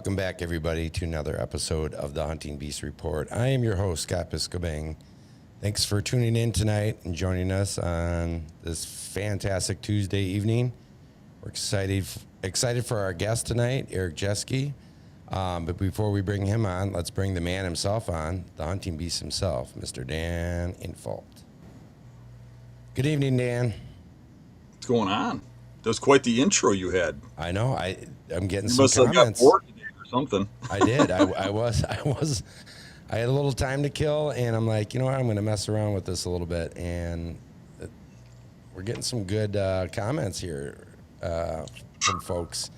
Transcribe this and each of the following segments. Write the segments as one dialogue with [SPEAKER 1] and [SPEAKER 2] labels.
[SPEAKER 1] Welcome back, everybody, to another episode of the Hunting Beast Report. I am your host, Scott Biskobing. Thanks for tuning in tonight and joining us on this fantastic Tuesday evening. We're excited for our guest tonight, Eric Jeske. But before we bring him on, let's bring the man himself on, the Hunting Beast himself, Mr. Dan Infault. Good evening, Dan.
[SPEAKER 2] What's going on? That was quite the intro you had.
[SPEAKER 1] I know. I'm getting
[SPEAKER 2] You
[SPEAKER 1] some
[SPEAKER 2] must have
[SPEAKER 1] comments.
[SPEAKER 2] got bored today or something.
[SPEAKER 1] I did. I had a little time to kill, and I'm like, you know what? I'm going to mess around with this a little bit, and we're getting some good comments here from folks.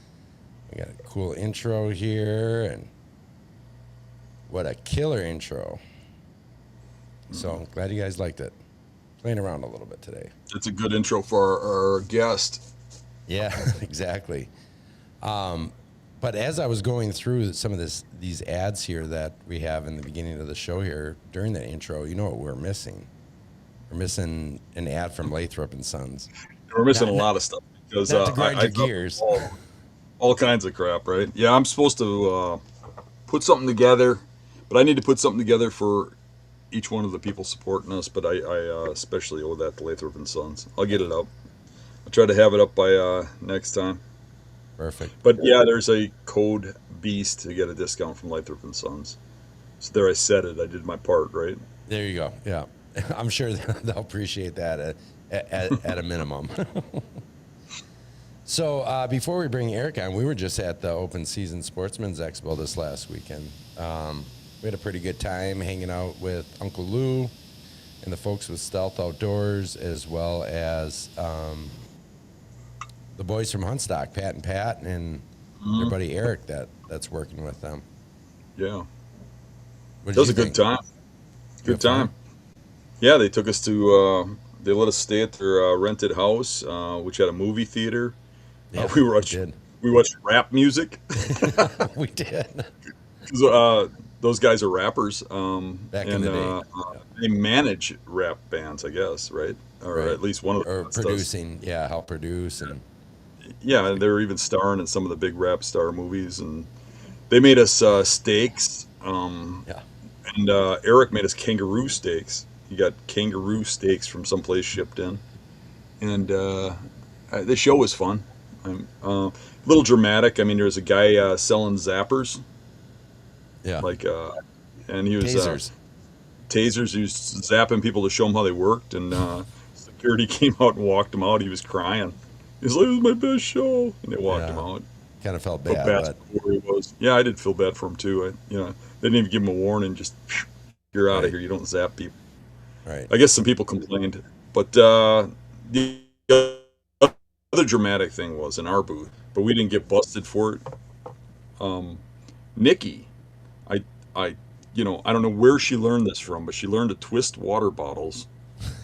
[SPEAKER 1] We got a cool intro here, and what a killer intro. So I'm glad you guys liked it. Playing around a little bit today.
[SPEAKER 2] It's a good intro for our guest.
[SPEAKER 1] Yeah, exactly. But as I was going through some of these ads here that we have in the beginning of the show here, during the intro, you know what we're missing? We're missing an ad from Lathrop and Sons.
[SPEAKER 2] We're missing a lot of stuff because
[SPEAKER 1] not to grind your gears.
[SPEAKER 2] All kinds of crap, right? Yeah, I'm supposed to put something together, but I need to put something together for each one of the people supporting us. But I especially owe that to Lathrop and Sons. I'll get it up. I'll try to have it up by next time.
[SPEAKER 1] Perfect.
[SPEAKER 2] But yeah, there's a code BEAST to get a discount from Lathrop and Sons. So there, I said it. I did my part, right?
[SPEAKER 1] There you go. Yeah, I'm sure they'll appreciate that at a minimum. So before we bring Eric on, we were just at the Open Season Sportsman's Expo this last weekend. We had a pretty good time hanging out with Uncle Lou and the folks with Stealth Outdoors, as well as the boys from Huntstock, Pat and Pat, and their buddy Eric that's working with them.
[SPEAKER 2] Yeah. That was a good time. Good time. Yeah, they took us to, they let us stay at their rented house, which had a movie theater.
[SPEAKER 1] Yeah,
[SPEAKER 2] we watched rap music.
[SPEAKER 1] We did.
[SPEAKER 2] Those guys are rappers.
[SPEAKER 1] Back in the day.
[SPEAKER 2] They manage rap bands, I guess, right? Or
[SPEAKER 1] Right.
[SPEAKER 2] at least one of them.
[SPEAKER 1] Or producing, yeah, help produce. And
[SPEAKER 2] yeah, they were even starring in some of the big rap star movies, and they made us steaks.
[SPEAKER 1] yeah.
[SPEAKER 2] And Eric made us kangaroo steaks. He got kangaroo steaks from someplace shipped in, and the show was fun. A little dramatic. I mean, there was a guy selling zappers.
[SPEAKER 1] Yeah.
[SPEAKER 2] And he was
[SPEAKER 1] Tasers.
[SPEAKER 2] Tasers. He was zapping people to show them how they worked, and security came out and walked him out. He was crying. He's like, "It was my best show," and they walked him out.
[SPEAKER 1] Kind of felt
[SPEAKER 2] Felt
[SPEAKER 1] bad,
[SPEAKER 2] bad
[SPEAKER 1] but
[SPEAKER 2] for where he was. Yeah, I did feel bad for him too. They didn't even give him a warning. Just you're out of here. You don't zap people.
[SPEAKER 1] right.
[SPEAKER 2] I guess some people complained, but the other dramatic thing was in our booth, but we didn't get busted for it. Nikki, I don't know where she learned this from, but she learned to twist water bottles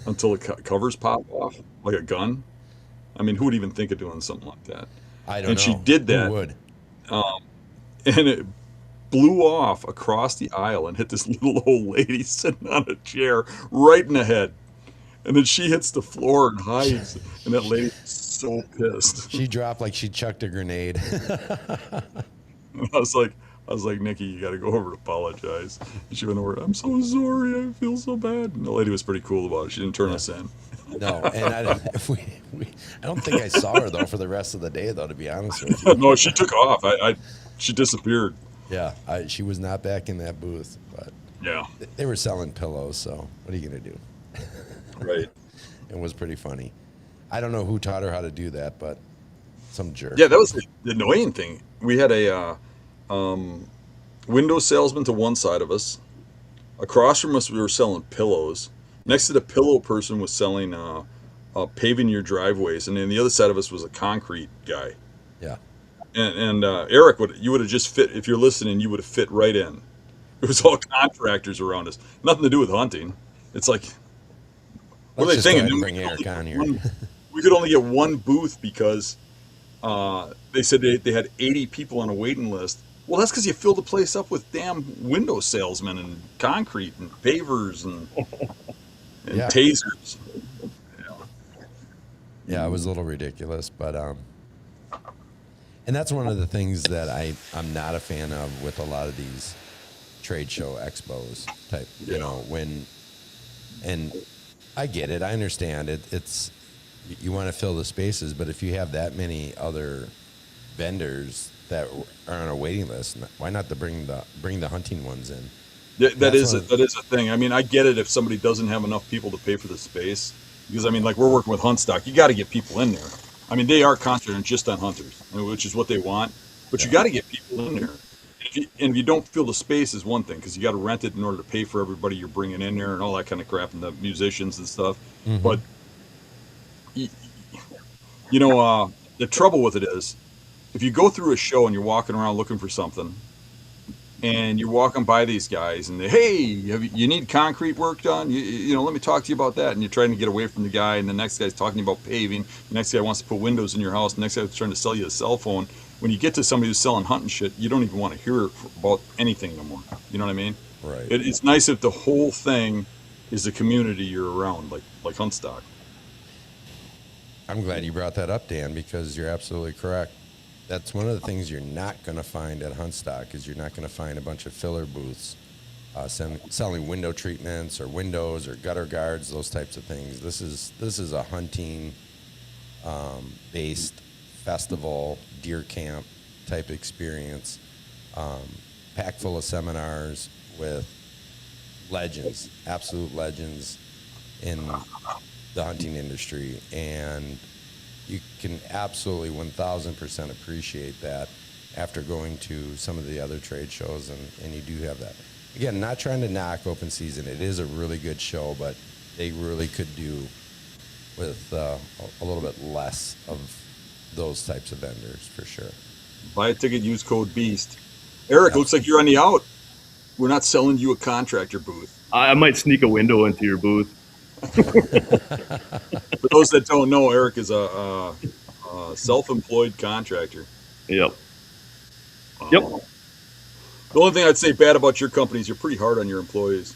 [SPEAKER 2] until the covers pop off like a gun. I mean, who would even think of doing something like that?
[SPEAKER 1] I don't know.
[SPEAKER 2] And she did that.
[SPEAKER 1] Who would?
[SPEAKER 2] And it blew off across the aisle and hit this little old lady sitting on a chair right in the head. And then she hits the floor and hides, and that lady's so pissed.
[SPEAKER 1] She dropped like she chucked a grenade.
[SPEAKER 2] I was like, Nikki, you got to go over and apologize. And she went over, "I'm so sorry, I feel so bad." And the lady was pretty cool about it. She didn't turn us in.
[SPEAKER 1] No, and I don't think I saw her though for the rest of the day though. To be honest with you.
[SPEAKER 2] No, she took off. She disappeared.
[SPEAKER 1] Yeah, she was not back in that booth, but
[SPEAKER 2] Yeah,
[SPEAKER 1] they were selling pillows. So what are you gonna do?
[SPEAKER 2] right.
[SPEAKER 1] It was pretty funny. I don't know who taught her how to do that, but some jerk.
[SPEAKER 2] Yeah, that was the annoying thing. We had a window salesman to one side of us. Across from us, we were selling pillows. Next to the pillow person was selling paving your driveways, and then the other side of us was a concrete guy.
[SPEAKER 1] Yeah.
[SPEAKER 2] And Eric, you would have just fit, if you're listening, you would have fit right in. It was all contractors around us. Nothing to do with hunting. It's like, what are they thinking?
[SPEAKER 1] Bring Eric on here.
[SPEAKER 2] We could only get one booth because they said they had 80 people on a waiting list. Well, that's because you filled the place up with damn window salesmen and concrete and pavers and
[SPEAKER 1] Yeah.
[SPEAKER 2] tasers.
[SPEAKER 1] Yeah, it was a little ridiculous, but And that's one of the things that I'm not a fan of with a lot of these trade show expos type,
[SPEAKER 2] Yeah.
[SPEAKER 1] and I get it. I understand it. It's, you want to fill the spaces, but if you have that many other vendors that are on a waiting list, why not bring the hunting ones in?
[SPEAKER 2] That is a thing. I mean, I get it if somebody doesn't have enough people to pay for the space, because I mean, like we're working with Hunt Stock, you got to get people in there. I mean, they are concentrating just on hunters, which is what they want, but you got to get people in there. And if you don't fill the space is one thing, because you got to rent it in order to pay for everybody you're bringing in there and all that kind of crap, and the musicians and stuff. But y- the trouble with it is, if you go through a show and you're walking around looking for something, and you're walking by these guys and they, hey, you need concrete work done? Let me talk to you about that. And you're trying to get away from the guy, and the next guy's talking about paving. The next guy wants to put windows in your house. The next guy's trying to sell you a cell phone. When you get to somebody who's selling hunting shit, you don't even want to hear about anything no more. You know what I mean?
[SPEAKER 1] Right.
[SPEAKER 2] It's nice if the whole thing is a community you're around, like Hunt Stock.
[SPEAKER 1] I'm glad you brought that up, Dan, because you're absolutely correct. That's one of the things you're not going to find at Hunt Stock, is you're not going to find a bunch of filler booths selling window treatments or windows or gutter guards, those types of things. This is a hunting based festival, deer camp type experience, packed full of seminars with legends, absolute legends in the hunting industry, and you can absolutely 1000% appreciate that after going to some of the other trade shows, and you do have that. Again, not trying to knock open season. It is a really good show, but they really could do with a little bit less of those types of vendors, for sure.
[SPEAKER 2] Buy a ticket, use code BEAST. Eric, looks like you're on the out. We're not selling you a contractor booth.
[SPEAKER 3] I might sneak a window into your booth.
[SPEAKER 2] For those that don't know, Eric is a self-employed contractor.
[SPEAKER 3] Yep.
[SPEAKER 2] Yep. The only thing I'd say bad about your company is you're pretty hard on your employees.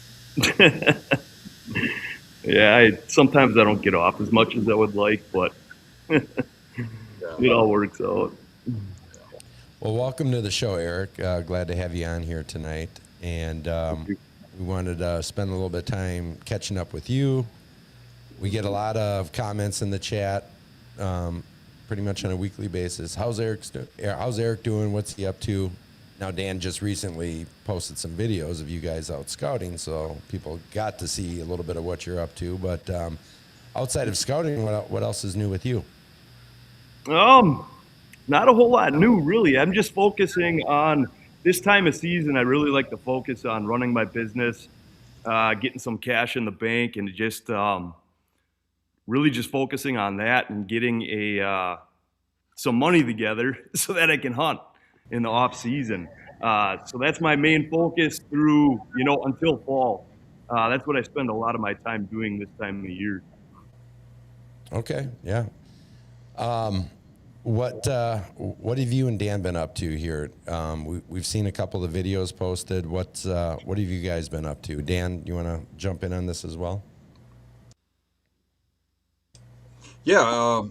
[SPEAKER 3] Yeah, sometimes I don't get off as much as I would like, but it all works out.
[SPEAKER 1] Well, welcome to the show, Eric. Glad to have you on here tonight. And we wanted to spend a little bit of time catching up with you. We get a lot of comments in the chat pretty much on a weekly basis. How's Eric doing? What's he up to? Now, Dan just recently posted some videos of you guys out scouting, so people got to see a little bit of what you're up to. But outside of scouting, what else is new with you?
[SPEAKER 3] Not a whole lot new, really. I'm just focusing on this time of season. I really like to focus on running my business, getting some cash in the bank, and just really just focusing on that and getting some money together so that I can hunt in the off season. So that's my main focus through, until fall. That's what I spend a lot of my time doing this time of the year. Okay.
[SPEAKER 1] Yeah. What have you and Dan been up to here? We've seen a couple of videos posted. What have you guys been up to? Dan, you want to jump in on this as well?
[SPEAKER 2] Yeah,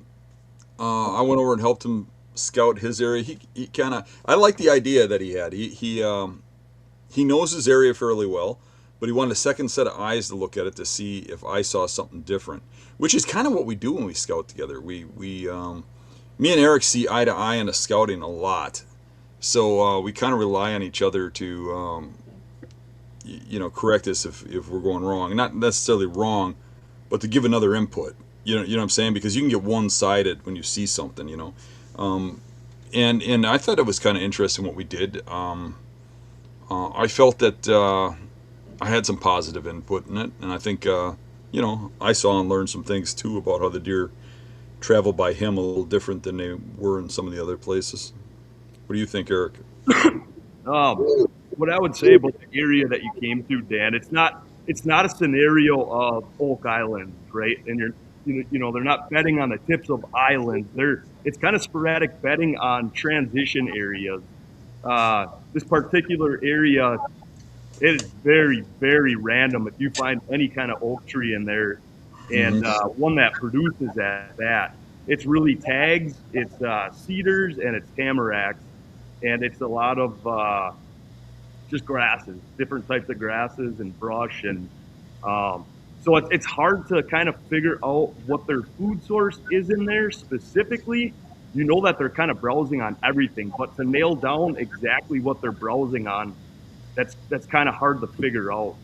[SPEAKER 2] I went over and helped him scout his area. He kind of, I like the idea that he had. He knows his area fairly well, but he wanted a second set of eyes to look at it to see if I saw something different, which is kind of what we do when we scout together. Me and Eric see eye to eye in the scouting a lot, so we kind of rely on each other to correct us if we're going wrong. Not necessarily wrong, but to give another input. You know what I'm saying? Because you can get one-sided when you see something, and I thought it was kind of interesting what we did. I felt that I had some positive input in it, and I think I saw and learned some things too about how the deer travel by him a little different than they were in some of the other places. What do you think, Eric?
[SPEAKER 3] What I would say about the area that you came to, Dan, it's not a scenario of Oak Island, right? And they're not betting on the tips of islands. It's kind of sporadic betting on transition areas. This particular area, it is very, very random. If you find any kind of oak tree in there, and one that produces at that, it's really tags, it's cedars, and it's tamaracks, and it's a lot of just grasses, different types of grasses and brush, and so it's hard to kind of figure out what their food source is in there specifically. You know that they're kind of browsing on everything, but to nail down exactly what they're browsing on, that's kind of hard to figure out.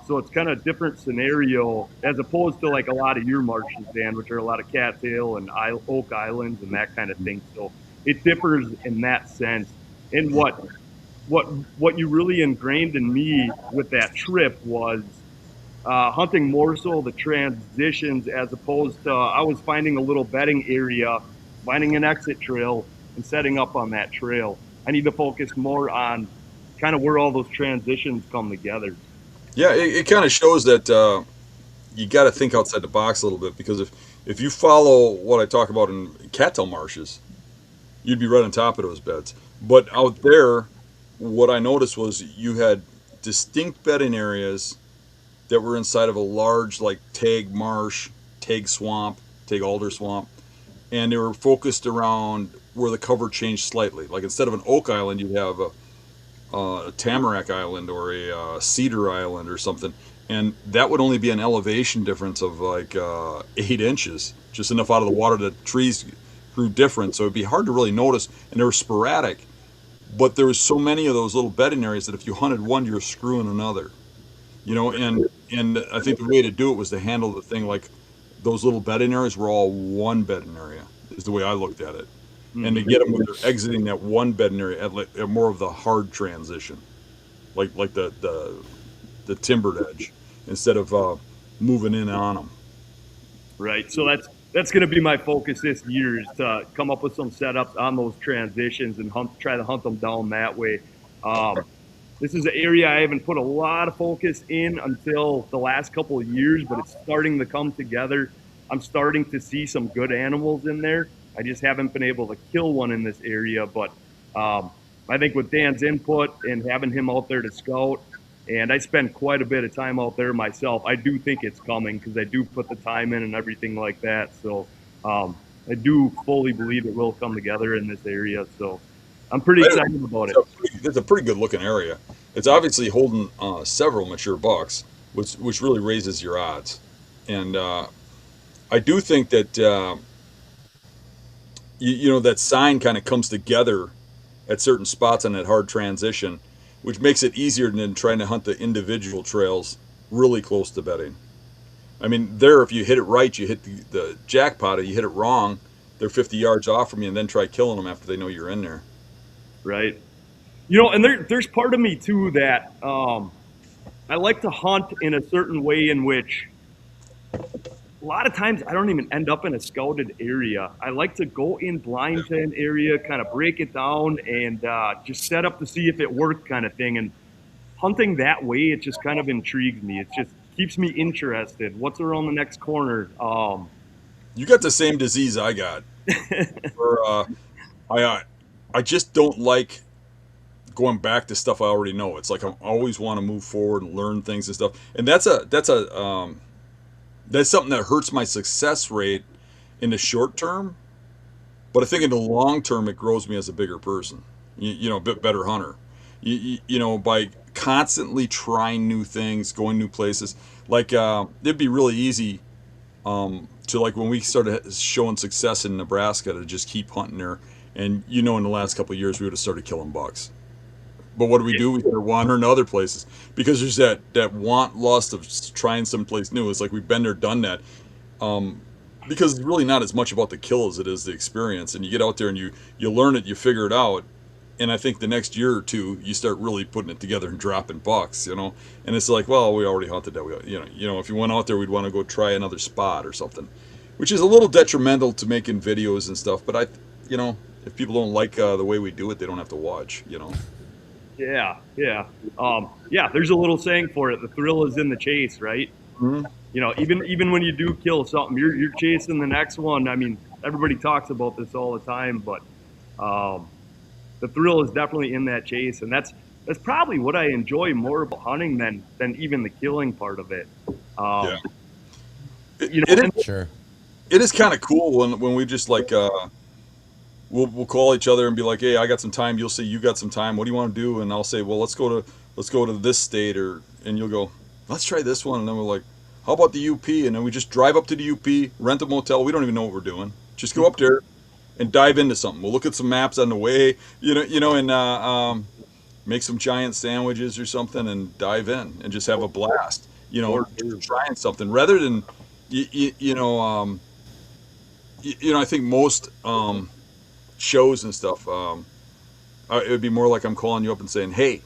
[SPEAKER 3] So it's kind of a different scenario as opposed to like a lot of your marshes, Dan, which are a lot of cattail and oak islands and that kind of thing. So it differs in that sense. And what you really ingrained in me with that trip was hunting more so the transitions as opposed to I was finding a little bedding area, finding an exit trail, and setting up on that trail. I need to focus more on kind of where all those transitions come together.
[SPEAKER 2] Yeah, it kind of shows that you got to think outside the box a little bit, because if you follow what I talk about in cattail marshes, you'd be right on top of those beds. But out there, what I noticed was you had distinct bedding areas that were inside of a large, like, tag marsh, tag swamp, tag alder swamp, and they were focused around where the cover changed slightly. Like, instead of an oak island, you'd have a tamarack island or a cedar island or something, and that would only be an elevation difference of like 8 inches, just enough out of the water that trees grew different, so it'd be hard to really notice, and they were sporadic. But there was so many of those little bedding areas that if you hunted one, you're screwing another. And I think the way to do it was to handle the thing like those little bedding areas were all one bedding area, is the way I looked at it. And to get them when they're exiting that one bedding area at more of the hard transition, like the timbered edge, instead of moving in on them.
[SPEAKER 3] Right. So that's going to be my focus this year, is to come up with some setups on those transitions and try to hunt them down that way. This is an area I haven't put a lot of focus in until the last couple of years, but it's starting to come together. I'm starting to see some good animals in there. I just haven't been able to kill one in this area, but I think with Dan's input and having him out there to scout, and I spend quite a bit of time out there myself, I do think it's coming because I do put the time in and everything like that. So I do fully believe it will come together in this area. So I'm pretty excited about it.
[SPEAKER 2] It's a pretty good looking area. It's obviously holding several mature bucks, which really raises your odds. And I do think that that sign kind of comes together at certain spots on that hard transition, which makes it easier than trying to hunt the individual trails really close to bedding. I mean, there, if you hit it right, you hit the jackpot. If you hit it wrong, they're 50 yards off from you, and then try killing them after they know you're in there.
[SPEAKER 3] Right. And there's part of me too that I like to hunt in a certain way in which a lot of times I don't even end up in a scouted area. I like to go in blind to an area, kind of break it down, and just set up to see if it worked, kind of thing. And hunting that way, it just kind of intrigues me. It just keeps me interested. What's around the next corner?
[SPEAKER 2] You got the same disease I got. Where, I just don't like going back to stuff I already know. It's like I always want to move forward and learn things and stuff. And that's something that hurts my success rate in the short term. But I think in the long term, it grows me as a bigger person, a bit better hunter. By constantly trying new things, going new places. Like it'd be really easy to, like, when we started showing success in Nebraska, to just keep hunting there. And in the last couple of years, we would have started killing bucks. But what do? We start wandering to other places because there's that lust of trying someplace new. It's like we've been there, done that. Because it's really not as much about the kill as it is the experience. And you get out there and you learn it, you figure it out. And I think the next year or two, you start really putting it together and dropping bucks, And it's like, well, we already hunted that. If you went out there, we'd want to go try another spot or something, which is a little detrimental to making videos and stuff. But if people don't like the way we do it, they don't have to watch,
[SPEAKER 3] Yeah. There's a little saying for it. The thrill is in the chase, right?
[SPEAKER 2] Mm-hmm.
[SPEAKER 3] Even when you do kill something, you're chasing the next one. I mean, everybody talks about this all the time, but the thrill is definitely in that chase, and that's probably what I enjoy more about hunting than even the killing part of it.
[SPEAKER 1] Sure.
[SPEAKER 2] it is kind of cool when we just like we'll call each other and be like, hey, I got some time. You'll say you got some time. What do you want to do? And I'll say, well, let's go to this state, and you'll go, let's try this one. And then we're like, how about the UP? And then we just drive up to the UP, rent a motel. We don't even know what we're doing. Just go up there and dive into something. We'll look at some maps on the way, and make some giant sandwiches or something and dive in and just have a blast. Trying something rather than, I think most shows and stuff, it would be more like I'm calling you up and saying, hey,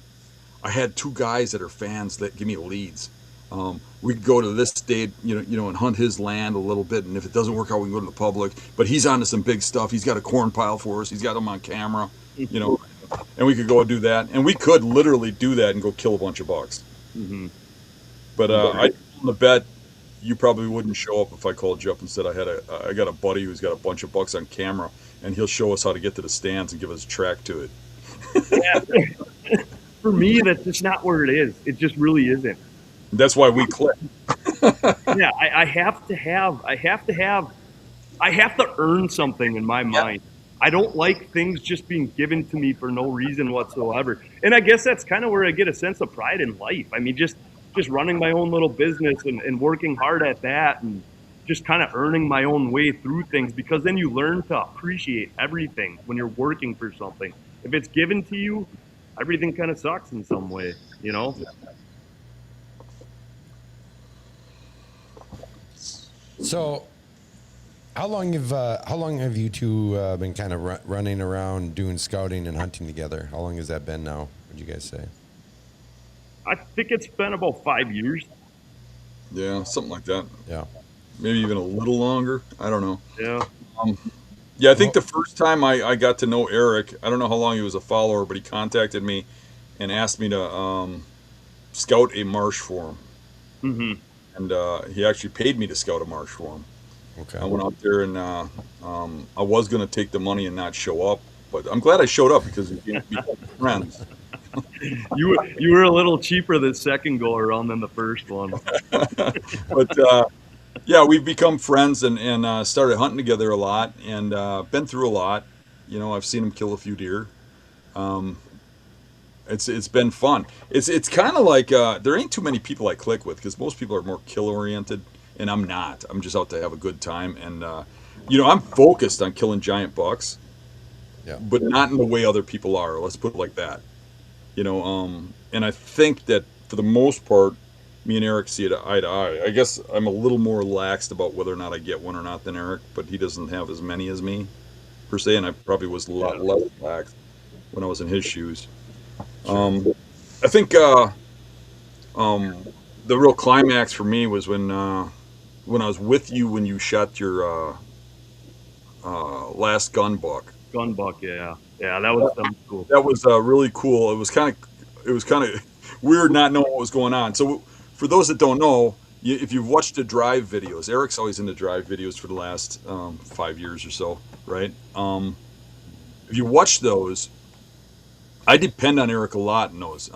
[SPEAKER 2] I had two guys that are fans that give me leads. We could go to this state, and hunt his land a little bit. And if it doesn't work out, we can go to the public. But he's onto some big stuff. He's got a corn pile for us. He's got them on camera, and we could go do that. And we could literally do that and go kill a bunch of bucks.
[SPEAKER 3] Mm-hmm.
[SPEAKER 2] But I bet you probably wouldn't show up if I called you up and said I got a buddy who's got a bunch of bucks on camera, and he'll show us how to get to the stands and give us a track to it.
[SPEAKER 3] Yeah. For me, that's just not where it is. It just really isn't.
[SPEAKER 2] That's why we click.
[SPEAKER 3] Yeah, I have to earn something in my mind. I don't like things just being given to me for no reason whatsoever. And I guess that's kind of where I get a sense of pride in life. I mean, just running my own little business and working hard at that and just kind of earning my own way through things, because then you learn to appreciate everything when you're working for something. If it's given to you, everything kind of sucks in some way,
[SPEAKER 1] So, how long have you two been kind of running around doing scouting and hunting together? How long has that been now? Would you guys say?
[SPEAKER 3] I think it's been about 5 years.
[SPEAKER 2] Yeah, something like that.
[SPEAKER 1] Yeah.
[SPEAKER 2] Maybe even a little longer. I don't know.
[SPEAKER 3] Yeah.
[SPEAKER 2] Yeah, I think the first time I got to know Eric, I don't know how long he was a follower, but he contacted me and asked me to scout a marsh for him.
[SPEAKER 3] Mm-hmm.
[SPEAKER 2] And he actually paid me to scout a marsh for him.
[SPEAKER 1] Okay.
[SPEAKER 2] I went out there and I was going to take the money and not show up, but I'm glad I showed up because we became friends.
[SPEAKER 3] You were a little cheaper the second go around than the first one.
[SPEAKER 2] But yeah, we've become friends and started hunting together a lot and been through a lot. I've seen him kill a few deer. It's been fun. It's kind of like there ain't too many people I click with because most people are more kill oriented, and I'm not. I'm just out to have a good time, and I'm focused on killing giant bucks, but not in the way other people are. Let's put it like that. And I think that for the most part, me and Eric see it eye to eye. I guess I'm a little more laxed about whether or not I get one or not than Eric, but he doesn't have as many as me, per se, and I probably was a lot less lax when I was in his shoes. I think the real climax for me was when I was with you when you shot your last gun buck.
[SPEAKER 3] Gun buck, yeah, that was cool.
[SPEAKER 2] That was really cool. It was kind of weird not knowing what was going on. So for those that don't know, if you've watched the drive videos, Eric's always in the drive videos for the last 5 years or so, right? If you watch those, I depend on Eric a lot in those.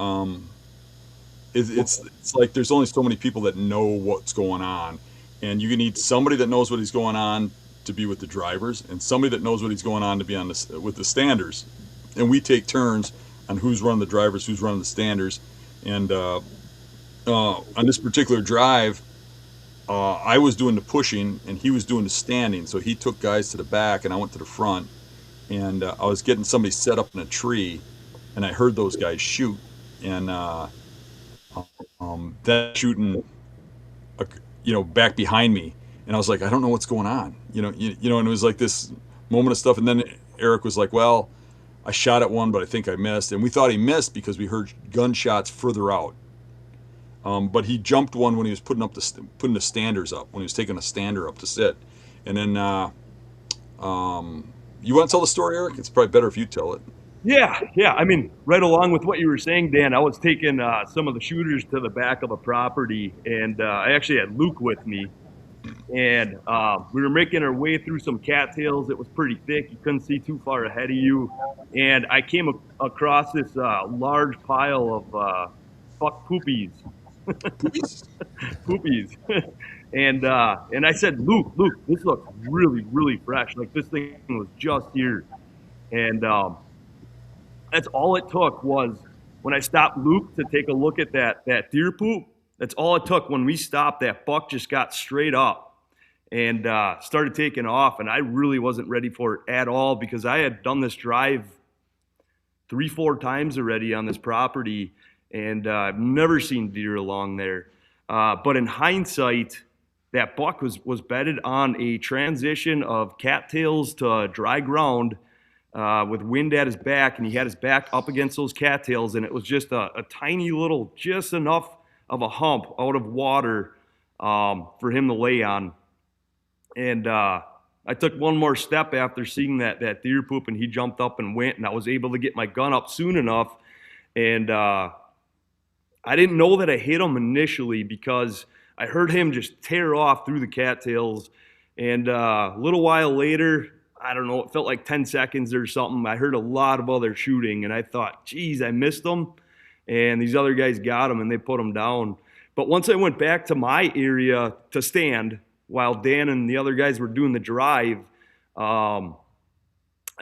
[SPEAKER 2] It's like there's only so many people that know what's going on, and you need somebody that knows what is going on to be with the drivers, and somebody that knows what he's going on to be with the standers. And we take turns on who's running the drivers, who's running the standers. And on this particular drive, I was doing the pushing and he was doing the standing. So he took guys to the back and I went to the front. And I was getting somebody set up in a tree, and I heard those guys shoot. And that shooting, back behind me. And I was like, I don't know what's going on, and it was like this moment of stuff. And then Eric was like, well, I shot at one, but I think I missed. And we thought he missed because we heard gunshots further out. But he jumped one when he was putting the standers up, when he was taking a stander up to sit. And then you want to tell the story, Eric? It's probably better if you tell it.
[SPEAKER 3] Yeah. I mean, right along with what you were saying, Dan, I was taking some of the shooters to the back of the property, and I actually had Luke with me. And we were making our way through some cattails. It was pretty thick. You couldn't see too far ahead of you. And I came across this large pile of buck poopies.
[SPEAKER 2] Poopies?
[SPEAKER 3] Poopies. And I said, Luke, this looks really, really fresh. Like this thing was just here. And that's all it took was when I stopped Luke to take a look at that deer poop. That's all it took. When we stopped, that buck just got straight up and started taking off. And I really wasn't ready for it at all because I had done this drive 3-4 times already on this property, and I've never seen deer along there. But in hindsight, that buck was bedded on a transition of cattails to dry ground with wind at his back, and he had his back up against those cattails, and it was just a tiny little, just enough of a hump out of water for him to lay on. And I took one more step after seeing that deer poop, and he jumped up and went, and I was able to get my gun up soon enough. And I didn't know that I hit him initially because I heard him just tear off through the cattails. And a little while later, I don't know, it felt like 10 seconds or something, I heard a lot of other shooting, and I thought, geez, I missed them. And these other guys got him, and they put him down. But once I went back to my area to stand, while Dan and the other guys were doing the drive, I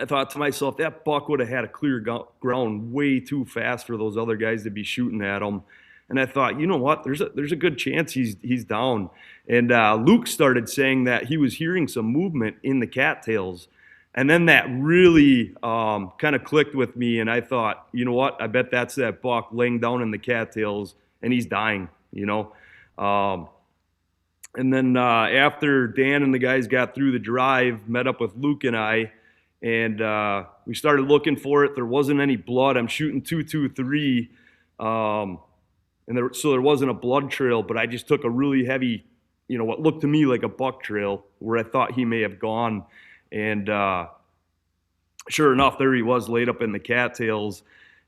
[SPEAKER 3] thought to myself, that buck would have had a clear ground way too fast for those other guys to be shooting at him. And I thought, you know what? There's a good chance he's down. And Luke started saying that he was hearing some movement in the cattails. And then that really kind of clicked with me. And I thought, you know what? I bet that's that buck laying down in the cattails, and he's dying, you know. And then after Dan and the guys got through the drive, met up with Luke and I, and we started looking for it. There wasn't any blood. I'm shooting 223, so there wasn't a blood trail, but I just took a really heavy, you know, what looked to me like a buck trail where I thought he may have gone. And sure enough, there he was laid up in the cattails.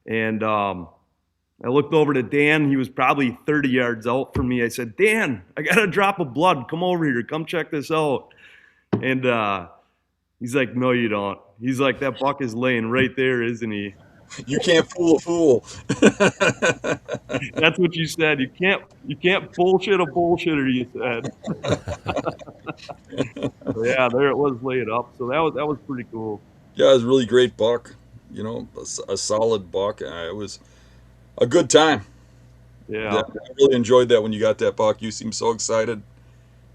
[SPEAKER 3] And I looked over to Dan. He was probably 30 yards out from me. I said, Dan, I got a drop of blood. Come over here. Come check this out. And he's like, no, you don't. He's like, that buck is laying right there, isn't he?
[SPEAKER 2] You can't fool a fool.
[SPEAKER 3] That's what you said. You can't bullshit a bullshitter, you said. Yeah, there it was laid up. So that was pretty cool.
[SPEAKER 2] Yeah, it was a really great buck. You know, a solid buck. It was a good time.
[SPEAKER 3] Yeah.
[SPEAKER 2] I really enjoyed that when you got that buck. You seemed so excited,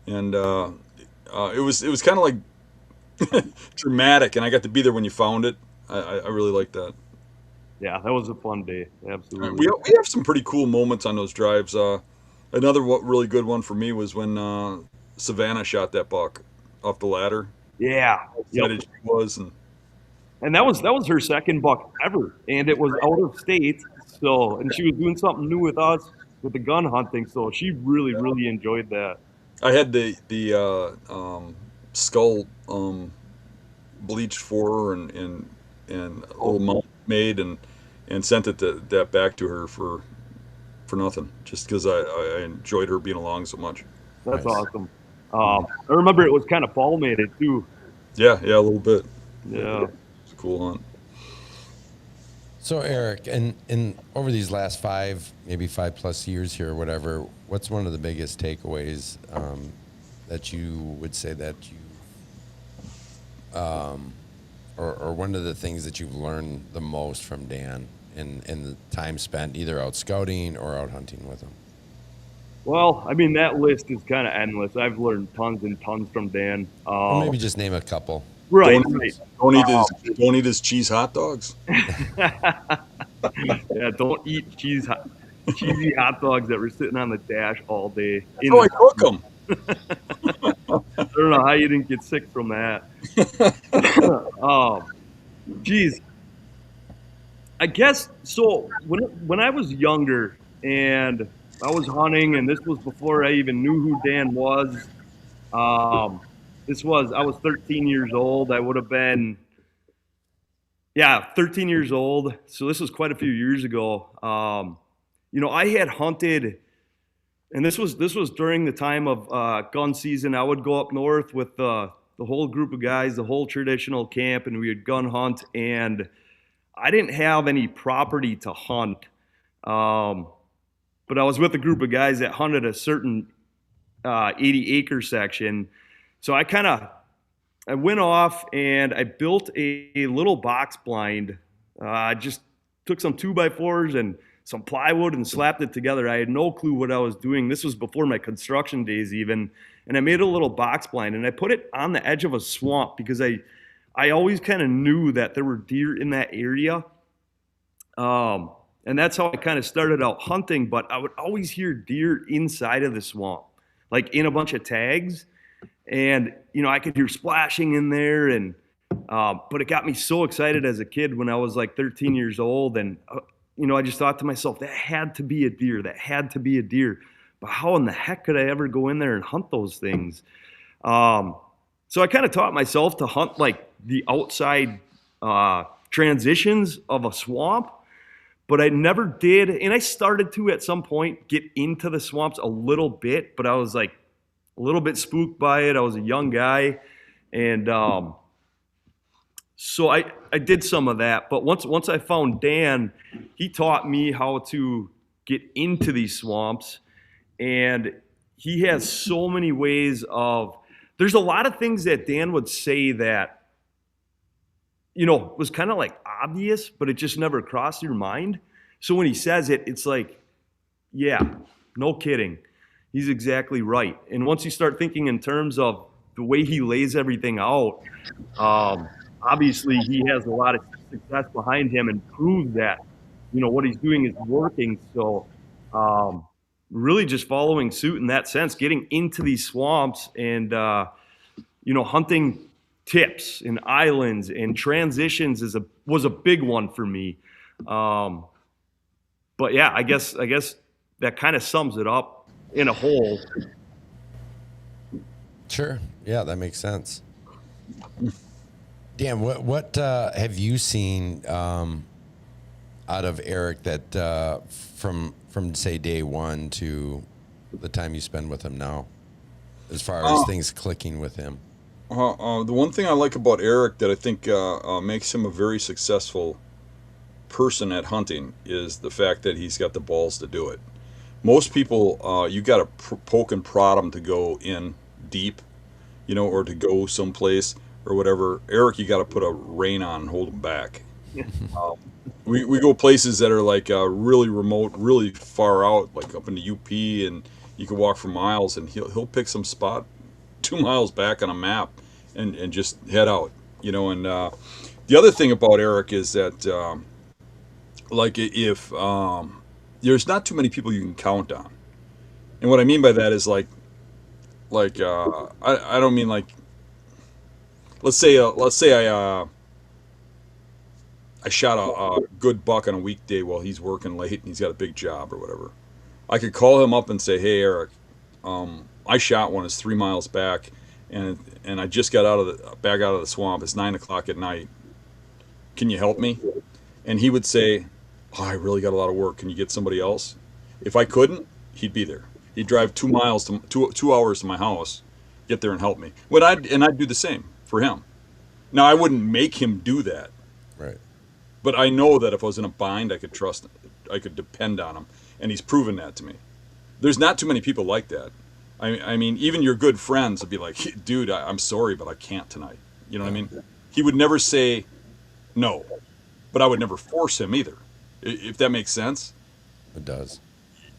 [SPEAKER 2] and it was kind of like dramatic. And I got to be there when you found it. I really liked that.
[SPEAKER 3] Yeah, that was a fun day. Absolutely.
[SPEAKER 2] We have some pretty cool moments on those drives. Another really good one for me was when Savannah shot that buck off the ladder.
[SPEAKER 3] Yeah.
[SPEAKER 2] How excited she was,
[SPEAKER 3] and that was her second buck ever, and it was out of state. So, and she was doing something new with us with the gun hunting. So she really enjoyed that.
[SPEAKER 2] I had the skull bleached for her and a little mount made and sent that back to her for nothing, just because I enjoyed her being along so much.
[SPEAKER 3] That's
[SPEAKER 1] Nice.
[SPEAKER 3] awesome. I remember it was kind of fall mated too.
[SPEAKER 2] Yeah, a little bit.
[SPEAKER 3] Yeah.
[SPEAKER 2] It's a cool hunt.
[SPEAKER 1] So Eric, in over these last 5+ years here or whatever, what's one of the biggest takeaways that you would say that you or one of the things that you've learned the most from Dan in the time spent either out scouting or out hunting with him?
[SPEAKER 3] Well, I mean, that list is kind of endless. I've learned tons and tons from Dan.
[SPEAKER 1] Or maybe just name a couple.
[SPEAKER 3] Right.
[SPEAKER 2] Don't eat his cheese hot dogs.
[SPEAKER 3] Yeah, don't eat cheesy hot dogs that were sitting on the dash all day.
[SPEAKER 2] That's how I cook them.
[SPEAKER 3] I don't know how you didn't get sick from that. Geez. I guess so. When I was younger and I was hunting, and this was before I even knew who Dan was. I was 13 years old. I would have been, 13 years old. So this was quite a few years ago. I had hunted, and this was during the time of gun season. I would go up north with the whole group of guys, the whole traditional camp, and we would gun hunt. And I didn't have any property to hunt. But but I was with a group of guys that hunted a certain 80-acre section. So I went off and I built a little box blind. I just took some 2x4s and some plywood and slapped it together. I had no clue what I was doing. This was before my construction days even. And I made a little box blind and I put it on the edge of a swamp because I always kind of knew that there were deer in that area. And that's how I kind of started out hunting, but I would always hear deer inside of the swamp, like in a bunch of tags. And, I could hear splashing in there. And, but it got me so excited as a kid when I was like 13 years old. And, I just thought to myself, that had to be a deer. That had to be a deer. But how in the heck could I ever go in there and hunt those things? So I kind of taught myself to hunt like the outside transitions of a swamp, but I never did. And I started to at some point get into the swamps a little bit, but I was like a little bit spooked by it. I was a young guy. And so I did some of that. But once I found Dan, he taught me how to get into these swamps. And he has so many ways of, there's a lot of things that Dan would say that, was kind of like obvious, but it just never crossed your mind. So when he says it, it's like, yeah, no kidding. He's exactly right. And once you start thinking in terms of the way he lays everything out, obviously he has a lot of success behind him and proves that, what he's doing is working. So, really just following suit in that sense, getting into these swamps and, hunting tips and islands and transitions was a big one for me. But yeah, I guess that kind of sums it up in a whole.
[SPEAKER 1] Sure. Yeah, that makes sense. Dan, what have you seen out of Eric that from say day one to the time you spend with him now, as far as things clicking with him?
[SPEAKER 2] The one thing I like about Eric that I think makes him a very successful person at hunting is the fact that he's got the balls to do it. Most people, you got to poke and prod them to go in deep, or to go someplace or whatever. Eric, you got to put a rein on and hold him back. We go places that are like really remote, really far out, like up in the UP, and you can walk for miles, and he'll pick some spot 2 miles back on a map and just head out, And the other thing about Eric is that, like, if there's not too many people you can count on, and what I mean by that is like I don't mean like, let's say I shot a good buck on a weekday while he's working late and he's got a big job or whatever. I could call him up and say, "Hey, Eric, I shot one. It's 3 miles back, and I just got back out of the swamp. It's 9 o'clock at night. Can you help me?" And he would say, "Oh, I really got a lot of work. Can you get somebody else?" If I couldn't, he'd be there. He'd drive 2 miles to 2 hours to my house, get there and help me. I'd do the same for him. Now I wouldn't make him do that.
[SPEAKER 1] Right.
[SPEAKER 2] But I know that if I was in a bind, I could trust him. I could depend on him. And he's proven that to me. There's not too many people like that. I mean, even your good friends would be like, "Dude, I'm sorry, but I can't tonight." You know what I mean? He would never say no, but I would never force him either, if that makes sense.
[SPEAKER 1] It does.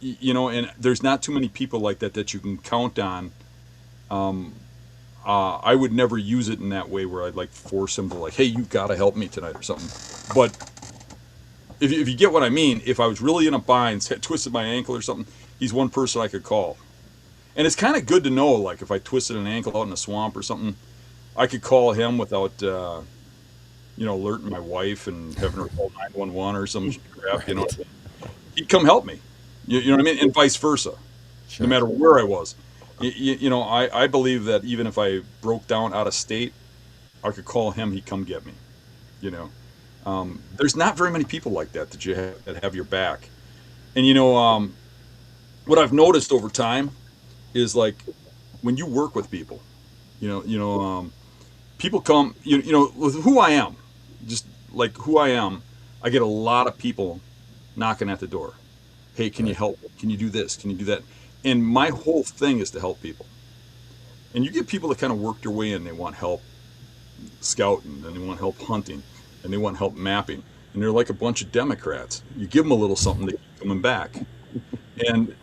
[SPEAKER 2] And there's not too many people like that you can count on. I would never use it in that way where I'd like force him to like, "Hey, you got to help me tonight" or something. But if you get what I mean, if I was really in a bind, twisted my ankle or something, he's one person I could call. And it's kind of good to know, like if I twisted an ankle out in a swamp or something, I could call him without, alerting my wife and having her call 911 or some crap, He'd come help me. You know what I mean? And vice versa,
[SPEAKER 1] Sure.
[SPEAKER 2] no matter where I was. I believe that even if I broke down out of state, I could call him, he'd come get me, There's not very many people like that that have your back. And, what I've noticed over time is like when you work with people, people come, with who I am, just like who I am, I get a lot of people knocking at the door. Hey, can you help? Can you do this? Can you do that? And my whole thing is to help people. And you get people that kind of work their way in. They want help scouting, and they want help hunting, and they want help mapping. And they're like a bunch of Democrats. You give them a little something, they keep coming back. And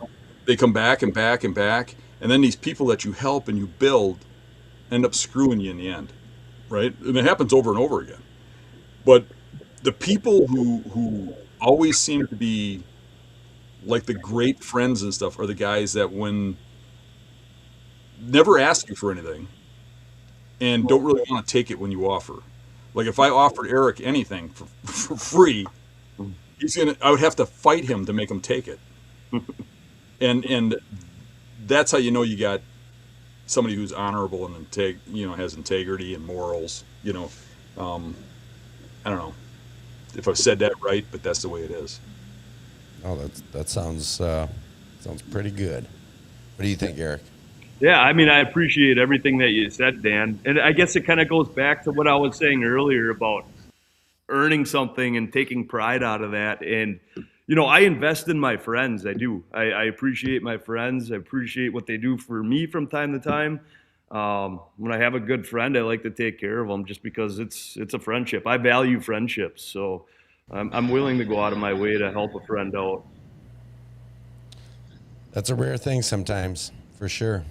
[SPEAKER 2] they come back and back and back. And then these people that you help and you build end up screwing you in the end, right? And it happens over and over again. But the people who always seem to be like the great friends and stuff are the guys that when never ask you for anything and don't really want to take it when you offer. Like if I offered Eric anything for free, I would have to fight him to make him take it. And that's how you know you got somebody who's honorable and has integrity and morals. I don't know if I've said that right, but that's the way it is.
[SPEAKER 1] Oh, that sounds pretty good. What do you think, Eric?
[SPEAKER 3] Yeah, I mean, I appreciate everything that you said, Dan. And I guess it kind of goes back to what I was saying earlier about earning something and taking pride out of that. And, I invest in my friends. I do. I appreciate my friends. I appreciate what they do for me from time to time. When I have a good friend, I like to take care of them just because it's a friendship. I value friendships. So I'm willing to go out of my way to help a friend out.
[SPEAKER 1] That's a rare thing sometimes, for sure.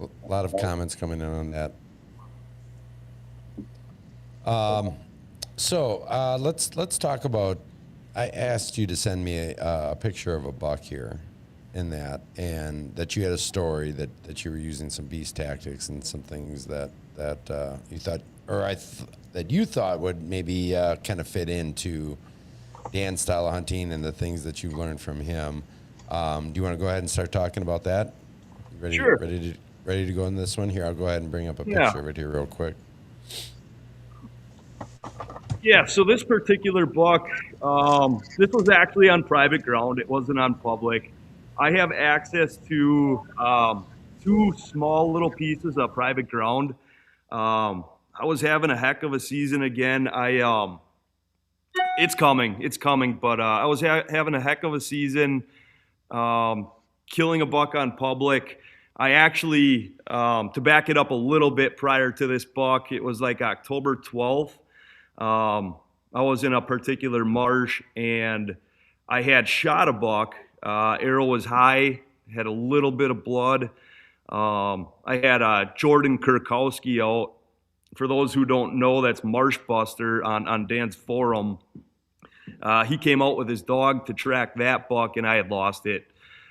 [SPEAKER 1] A lot of comments coming in on that. So let's talk about. I asked you to send me a picture of a buck here, in that, and that you had a story that you were using some beast tactics and some things that you thought, or that you thought would maybe kind of fit into Dan's style of hunting and the things that you've learned from him. Do you want to go ahead and start talking about that? Ready?
[SPEAKER 3] Sure.
[SPEAKER 1] Ready to go in this one? Here, I'll go ahead and bring up a picture of it here real quick.
[SPEAKER 3] Yeah, so this particular buck, this was actually on private ground. It wasn't on public. I have access to 2 small little pieces of private ground. I was having a heck of a season again. It's coming, but I was having a heck of a season, killing a buck on public. I actually, to back it up a little bit prior to this buck, it was like October 12th. I was in a particular marsh and I had shot a buck. Arrow was high, had a little bit of blood. I had Jordan Kurkowski out. For those who don't know, that's Marsh Buster on Dan's forum. He came out with his dog to track that buck, and I had lost it.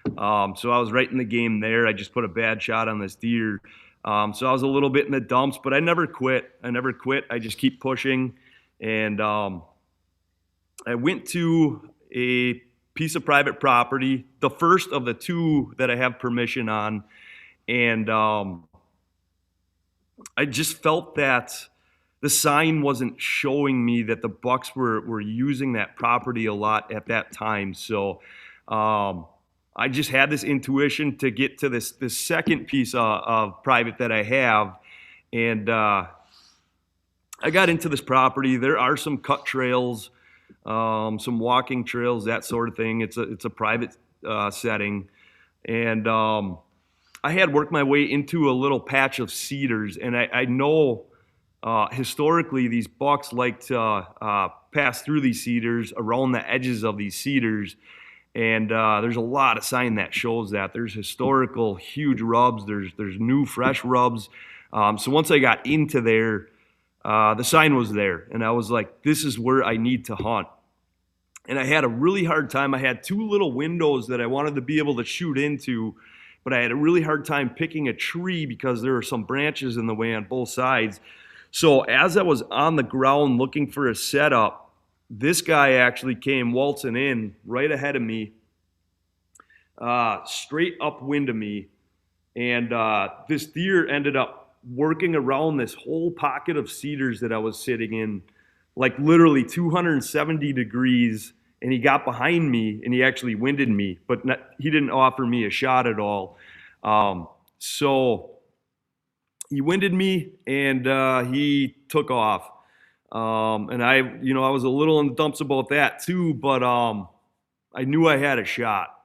[SPEAKER 3] So I was right in the game there. I just put a bad shot on this deer. So I was a little bit in the dumps, but I never quit. I just keep pushing. And I went to a piece of private property, the first of the 2 that I have permission on. And I just felt that the sign wasn't showing me that the bucks were using that property a lot at that time. So I just had this intuition to get to this second piece of private that I have. And I got into this property. There are some cut trails, some walking trails, that sort of thing. It's a private setting. And I had worked my way into a little patch of cedars, and I know historically these bucks like to pass through these cedars, around the edges of these cedars, and there's a lot of sign that shows that. There's historical huge rubs, there's new fresh rubs. So once I got into there, the sign was there, and I was like, this is where I need to hunt. And I had a really hard time. I had 2 little windows that I wanted to be able to shoot into, but I had a really hard time picking a tree because there were some branches in the way on both sides. So as I was on the ground looking for a setup, this guy actually came waltzing in right ahead of me, straight upwind of me. And this deer ended up working around this whole pocket of cedars that I was sitting in, like literally 270 degrees. And he got behind me and he actually winded me, but he didn't offer me a shot at all. So he winded me and he took off. And I was a little in the dumps about that too, but I knew I had a shot.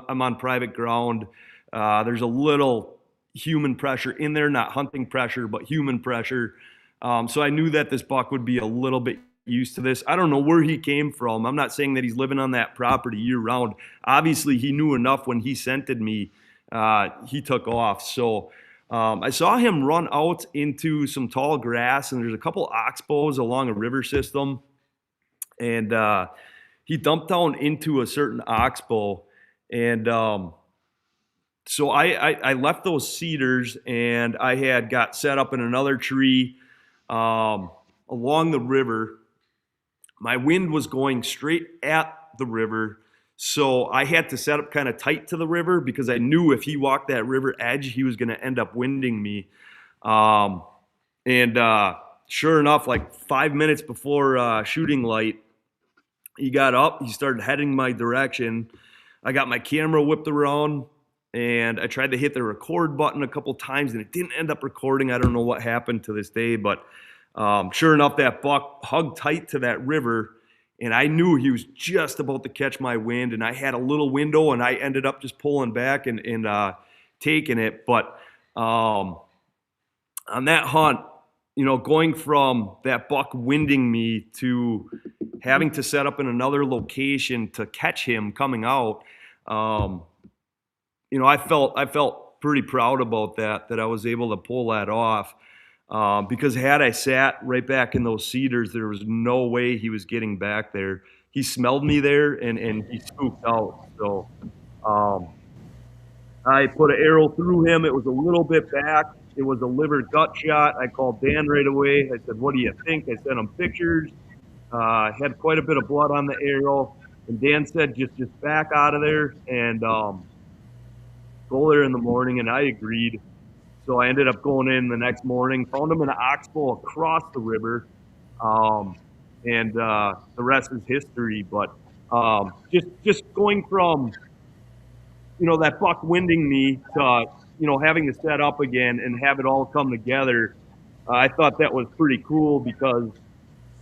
[SPEAKER 3] I'm on private ground. There's a little human pressure in there, not hunting pressure, but human pressure. So I knew that this buck would be a little bit used to this. I don't know where he came from. I'm not saying that he's living on that property year round. Obviously, he knew enough when he scented me. He took off. So I saw him run out into some tall grass, and there's a couple oxbows along a river system. And he dumped down into a certain oxbow. And so I left those cedars, and I had got set up in another tree along the river. My wind was going straight at the river, so I had to set up kind of tight to the river because I knew if he walked that river edge, he was going to end up winding me. And sure enough, like 5 minutes before shooting light, he got up. He started heading my direction. I got my camera whipped around, and I tried to hit the record button a couple times, and it didn't end up recording. I don't know what happened to this day, but sure enough, that buck hugged tight to that river, and I knew he was just about to catch my wind, and I had a little window, and I ended up just pulling back and taking it. But on that hunt, going from that buck winding me to having to set up in another location to catch him coming out, I felt pretty proud about that I was able to pull that off. Because had I sat right back in those cedars, there was no way he was getting back there. He smelled me there, and he spooked out. So I put an arrow through him. It was a little bit back. It was a liver gut shot. I called Dan right away. I said, "What do you think?" I sent him pictures. Had quite a bit of blood on the arrow. And Dan said, just back out of there and go there in the morning. And I agreed. So I ended up going in the next morning, found him in an oxbow across the river, and the rest is history. But just going from, that buck winding me to, having to set up again and have it all come together, I thought that was pretty cool because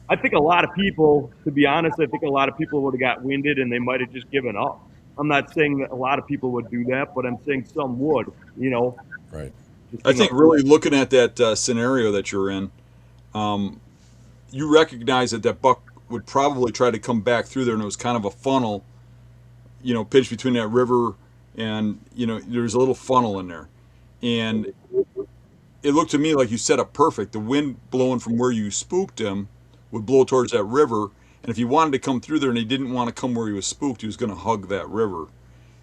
[SPEAKER 3] I think a lot of people, to be honest, I think a lot of people would have got winded and they might have just given up. I'm not saying that a lot of people would do that, but I'm saying some would,
[SPEAKER 1] Right.
[SPEAKER 2] I think really looking at that scenario that you're in, you recognize that buck would probably try to come back through there, and it was kind of a funnel, pitch between that river and, there's a little funnel in there. And it looked to me like you set up perfect. The wind blowing from where you spooked him would blow towards that river. And if he wanted to come through there and he didn't want to come where he was spooked, he was going to hug that river.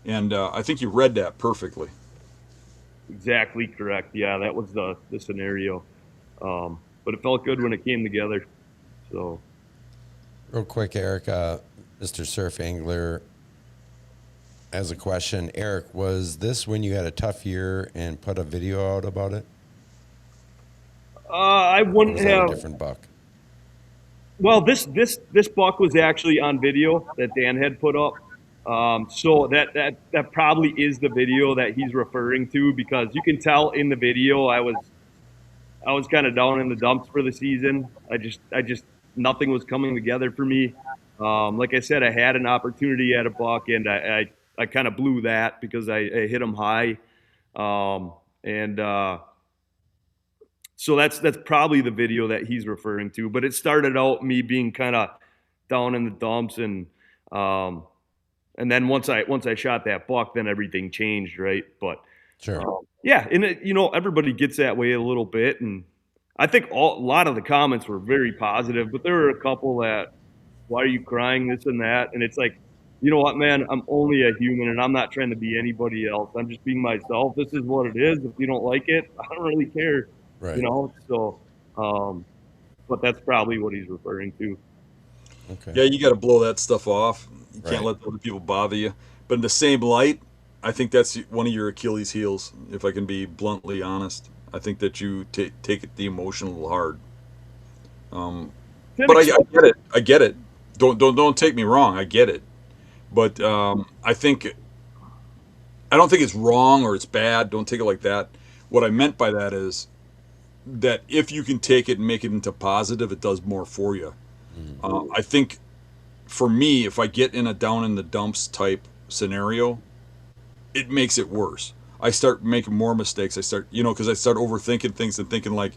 [SPEAKER 2] And I think you read that perfectly.
[SPEAKER 3] Exactly correct. Yeah, that was the scenario. But it felt good when it came together. So,
[SPEAKER 1] Real quick, Eric, Mr. Surf Angler has a question. Eric, was this when you had a tough year and put a video out about it?
[SPEAKER 3] I wouldn't have.
[SPEAKER 1] A different buck?
[SPEAKER 3] Well, this buck was actually on video that Dan had put up. So that probably is the video that he's referring to, because you can tell in the video I was kind of down in the dumps for the season. I just nothing was coming together for me. Like I said, I had an opportunity at a buck, and I kind of blew that because I hit him high. So that's probably the video that he's referring to. But it started out me being kind of down in the dumps, and then once I shot that buck, then everything changed, right? But
[SPEAKER 1] sure,
[SPEAKER 3] yeah, and everybody gets that way a little bit, and I think a lot of the comments were very positive, but there were a couple that, "Why are you crying?" This and that, and it's like, you know what, man? I'm only a human, and I'm not trying to be anybody else. I'm just being myself. This is what it is. If you don't like it, I don't really care.
[SPEAKER 1] right?
[SPEAKER 3] So, but that's probably what he's referring to.
[SPEAKER 1] Okay.
[SPEAKER 2] Yeah, you got to blow that stuff off. You can't
[SPEAKER 1] Right.
[SPEAKER 2] let other people bother you. But in the same light, I think that's one of your Achilles' heels, if I can be bluntly honest. I think that you take it the emotion a little hard. But I get it. I get it. Don't take me wrong. I get it. But I don't think it's wrong or it's bad. Don't take it like that. What I meant by that is that if you can take it and make it into positive, it does more for you. I think for me, if I get in a down in the dumps type scenario, it makes it worse. I start making more mistakes. I start, because I start overthinking things and thinking like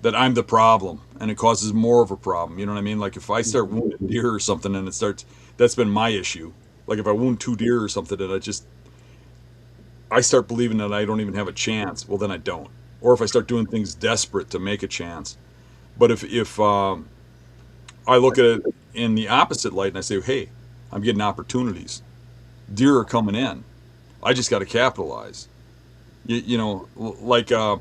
[SPEAKER 2] that I'm the problem, and it causes more of a problem. You know what I mean? Like if I start wounding deer or something, and that's been my issue. Like if I wound 2 deer or something, and I start believing that I don't even have a chance. Well, then I don't. Or if I start doing things desperate to make a chance. But if I look at it in the opposite light and I say, hey, I'm getting opportunities. Deer are coming in. I just got to capitalize. Like a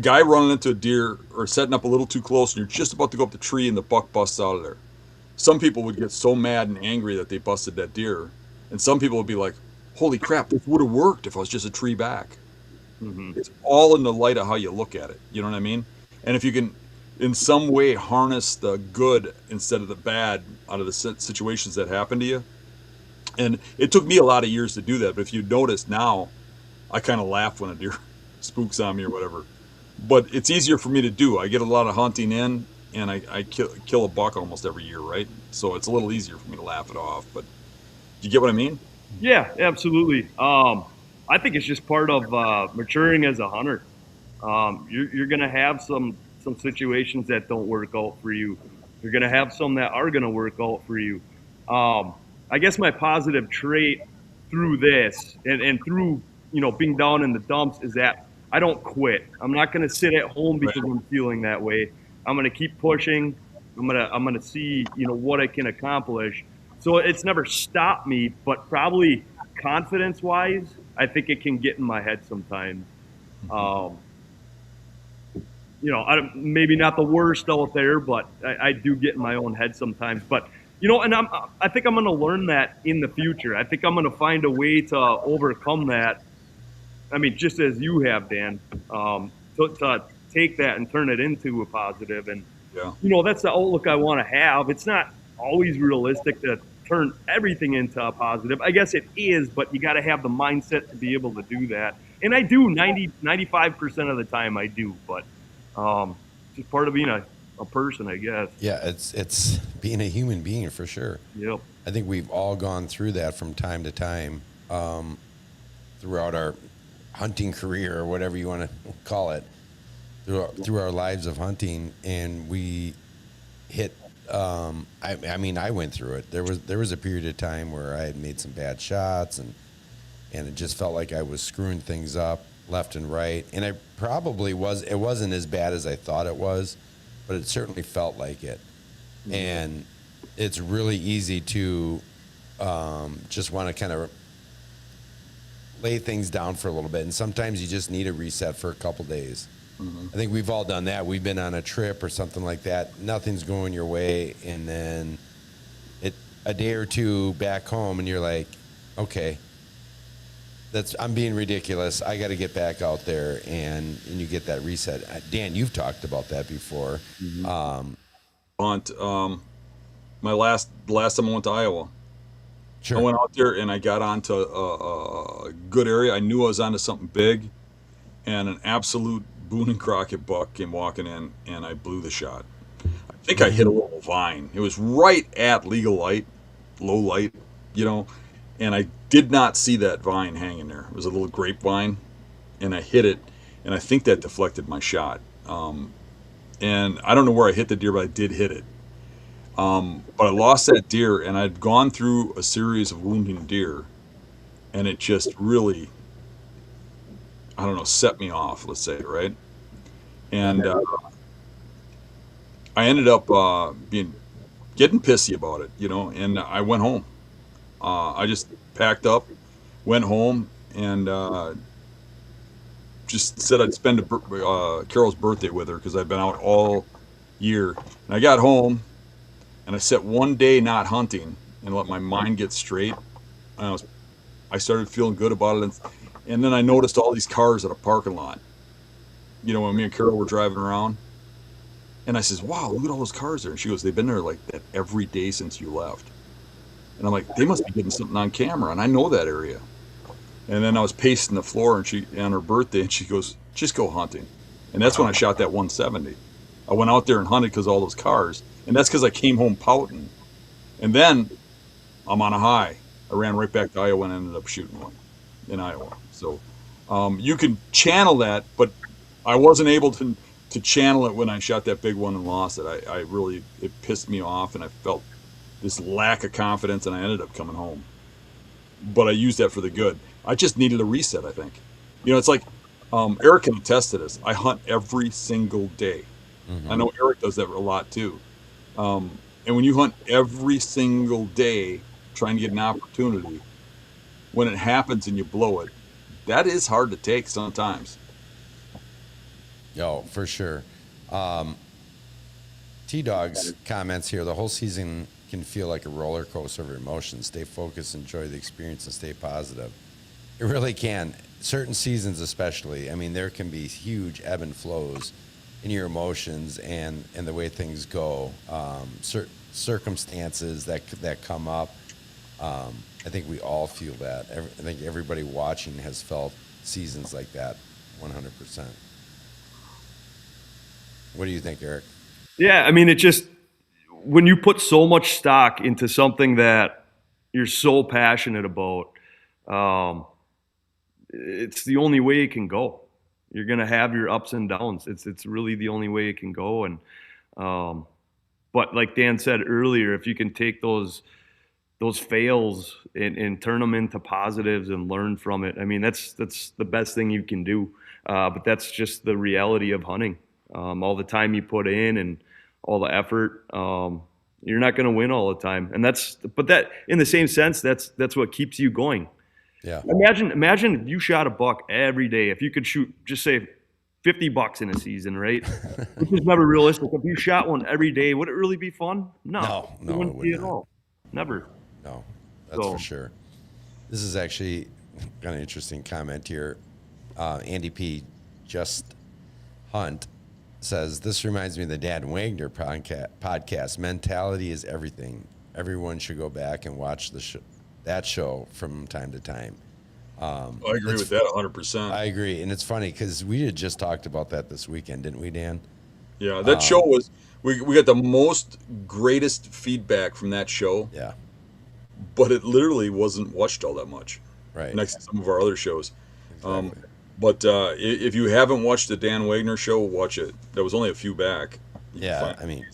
[SPEAKER 2] guy running into a deer or setting up a little too close, and you're just about to go up the tree and the buck busts out of there. Some people would get so mad and angry that they busted that deer. And some people would be like, holy crap, this would have worked if I was just a tree back.
[SPEAKER 3] Mm-hmm.
[SPEAKER 2] It's all in the light of how you look at it. You know what I mean? And if you can, in some way, harness the good instead of the bad out of the situations that happen to you. And it took me a lot of years to do that. But if you notice now, I kind of laugh when a deer spooks on me or whatever. But it's easier for me to do. I get a lot of hunting in, and I kill a buck almost every year, right? So it's a little easier for me to laugh it off. But you get what I mean?
[SPEAKER 3] Yeah, absolutely. I think it's just part of maturing as a hunter. You're going to have some situations that don't work out for you. You're going to have some that are going to work out for you. I guess my positive trait through this and through being down in the dumps is that I don't quit. I'm not going to sit at home because I'm feeling that way. I'm going to keep pushing. I'm going to see what I can accomplish. So it's never stopped me, but probably confidence-wise, I think it can get in my head sometimes. Maybe not the worst out there, but I do get in my own head sometimes. But and I think I'm going to learn that in the future. I think I'm going to find a way to overcome that. I mean, just as you have, Dan, to take that and turn it into a positive. And that's the outlook I want to have. It's not always realistic to turn everything into a positive. I guess it is, but you got to have the mindset to be able to do that. And I do 95% of the time I do, but it's just part of being a person, I guess.
[SPEAKER 1] Yeah, it's being a human being for sure.
[SPEAKER 3] Yep.
[SPEAKER 1] I think we've all gone through that from time to time throughout our hunting career or whatever you want to call it, through our lives of hunting, and we hit. I mean, I went through it. There was a period of time where I had made some bad shots, and it just felt like I was screwing things up left and right. And I probably was. It wasn't as bad as I thought it was, but it certainly felt like it. Mm-hmm. And it's really easy to just want to kind of lay things down for a little bit. And sometimes you just need a reset for a couple days. Mm-hmm. I think we've all done that. We've been on a trip or something like that. Nothing's going your way. And then a day or two back home and you're like, okay, I'm being ridiculous. I got to get back out there, and you get that reset. Dan, you've talked about that before. Mm-hmm.
[SPEAKER 2] The last time I went to Iowa,
[SPEAKER 1] sure.
[SPEAKER 2] I went out there and I got onto a good area. I knew I was onto something big, and an absolute Boone and Crockett buck came walking in, and I blew the shot. I think I hit a little vine. It was right at legal light, low light, and I did not see that vine hanging there. It was a little grapevine, and I hit it, and I think that deflected my shot. And I don't know where I hit the deer, but I did hit it. But I lost that deer, and I'd gone through a series of wounding deer, and it just really, I don't know, set me off, let's say, right? And I ended up getting pissy about it, and I went home. I just packed up, went home, and just said I'd spend Carol's birthday with her because I'd been out all year. And I got home, and I set one day not hunting and let my mind get straight. And I started feeling good about it. And then I noticed all these cars at a parking lot, when me and Carol were driving around. And I says, wow, look at all those cars there. And she goes, they've been there like that every day since you left. And I'm like, they must be getting something on camera, and I know that area. And then I was pacing the floor, and on her birthday, and she goes, just go hunting. And that's when I shot that 170. I went out there and hunted because of all those cars, and that's because I came home pouting. And then I'm on a high. I ran right back to Iowa and ended up shooting one in Iowa. So you can channel that, but I wasn't able to channel it when I shot that big one and lost it. I really, it pissed me off, and I felt this lack of confidence, and I ended up coming home. But I used that for the good. I just needed a reset, I think. It's like Eric can attest to this. I hunt every single day. I know Eric does that a lot too. And when you hunt every single day trying to get an opportunity, when it happens and you blow it, that is hard to take sometimes.
[SPEAKER 1] Oh, for sure. T-Dog's comments here, the whole season can feel like a roller coaster of emotions. Stay focused, enjoy the experience, and stay positive. It really can. Certain seasons especially, I mean, there can be huge ebb and flows in your emotions and the way things go. Circumstances that come up. I think we all feel that. I think everybody watching has felt seasons like that 100%. What do you think, Eric?
[SPEAKER 3] Yeah, I mean, it just, when you put so much stock into something that you're so passionate about, it's the only way it can go. You're going to have your ups and downs. It's really the only way it can go. And but like Dan said earlier, if you can take those fails and turn them into positives and learn from it, I mean, that's the best thing you can do. But that's just the reality of hunting. All the time you put in and all the effort, you're not going to win all the time. And but that, in the same sense, that's what keeps you going.
[SPEAKER 1] Yeah.
[SPEAKER 3] Imagine if you shot a buck every day. If you could shoot, just say, 50 bucks in a season, right? Which is never realistic. If you shot one every day, would it really be fun? No,
[SPEAKER 1] it
[SPEAKER 3] wouldn't
[SPEAKER 1] would
[SPEAKER 3] be
[SPEAKER 1] not.
[SPEAKER 3] at all. Never.
[SPEAKER 1] No, that's for sure. This is actually kind of interesting comment here. Andy P. Just Hunt says, this reminds me of the Dan Wagner podcast. Mentality is everything. Everyone should go back and watch that show from time to time.
[SPEAKER 2] I agree with that 100%.
[SPEAKER 1] I agree. And it's funny because we had just talked about that this weekend, didn't we, Dan?
[SPEAKER 2] Yeah, that show was, we got the greatest feedback from that show.
[SPEAKER 1] Yeah.
[SPEAKER 2] But it literally wasn't watched all that much.
[SPEAKER 1] Right.
[SPEAKER 2] Next to some of our other shows.
[SPEAKER 1] Exactly.
[SPEAKER 2] But if you haven't watched the Dan Wagner show, watch it. There was only a few back.
[SPEAKER 1] Yeah, I mean,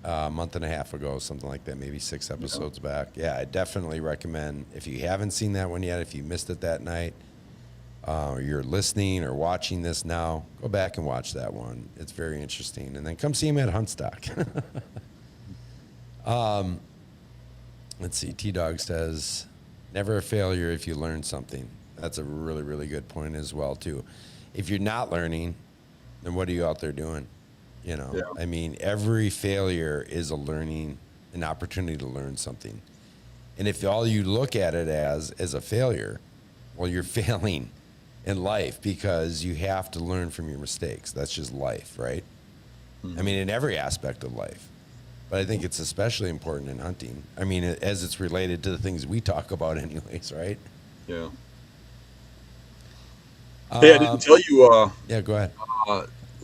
[SPEAKER 1] a month and a half ago, something like that, maybe 6 episodes back. Yeah, I definitely recommend, if you haven't seen that one yet, if you missed it that night, or you're listening or watching this now, go back and watch that one. It's very interesting. And then come see him at Huntstock. Let's see, T-Dog says, never a failure if you learn something. That's a really, really good point as well, too. If you're not learning, then what are you out there doing? Yeah. I mean, every failure is an opportunity to learn something. And if all you look at it as a failure, well, you're failing in life because you have to learn from your mistakes. That's just life, right? Mm-hmm. I mean, in every aspect of life. But I think it's especially important in hunting. I mean, as it's related to the things we talk about anyways, right?
[SPEAKER 2] Yeah. Hey, I didn't tell you.
[SPEAKER 1] Yeah, go ahead.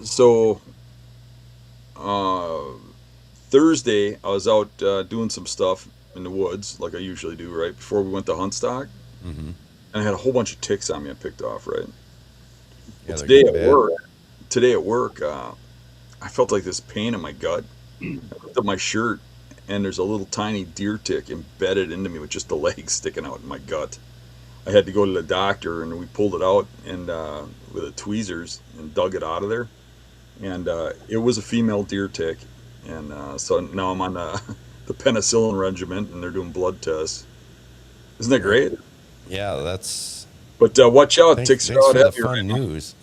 [SPEAKER 2] So Thursday, I was out doing some stuff in the woods, like I usually do, right before we went to Huntstock, and I had a whole bunch of ticks on me. I picked off, right.
[SPEAKER 1] Yeah,
[SPEAKER 2] today at work, I felt like this pain in my gut. I picked up my shirt, and there's a little tiny deer tick embedded into me with just the legs sticking out in my gut. I had to go to the doctor, and we pulled it out and with the tweezers and dug it out of there. And it was a female deer tick. And so now I'm on the penicillin regimen, and they're doing blood tests. Isn't that great?
[SPEAKER 1] Yeah, that's...
[SPEAKER 2] But watch out, ticks are out
[SPEAKER 1] heavier.
[SPEAKER 2] Thanks for the fun
[SPEAKER 1] news.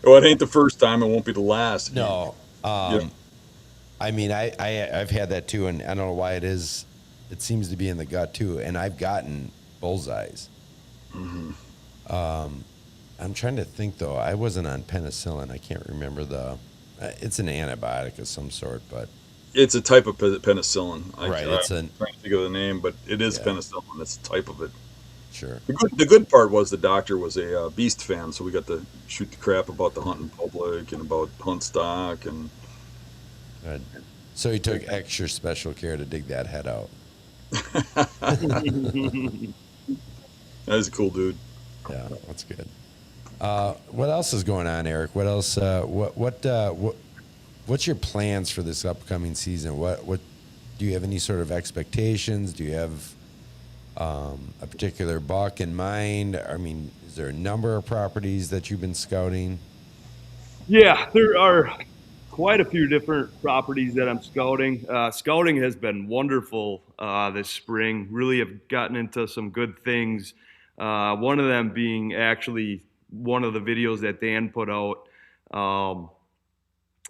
[SPEAKER 2] Well, it ain't the first time. It won't be the last.
[SPEAKER 1] No. I mean, I've had that too, and I don't know why it is. It seems to be in the gut too, and I've gotten bullseyes.
[SPEAKER 2] Mm-hmm.
[SPEAKER 1] I'm trying to think though. I wasn't on penicillin. I can't remember it's an antibiotic of some sort, but
[SPEAKER 2] it's a type of penicillin.
[SPEAKER 1] I'm trying
[SPEAKER 2] to think of the name, but it is penicillin. It's a type of it.
[SPEAKER 1] Sure.
[SPEAKER 2] The good part was the doctor was a beast fan, so we got to shoot the crap about the hunting public and about hunt stock and.
[SPEAKER 1] Good. So he took extra special care to dig that head out.
[SPEAKER 2] That is a cool dude.
[SPEAKER 1] Yeah, that's good. What else is going on, Eric? What else? What's your plans for this upcoming season? What do you have any sort of expectations? Do you have a particular buck in mind? I mean, is there a number of properties that you've been scouting?
[SPEAKER 3] Yeah, there are quite a few different properties that I'm scouting. Scouting has been wonderful this spring. Really have gotten into some good things. One of them being actually one of the videos that Dan put out on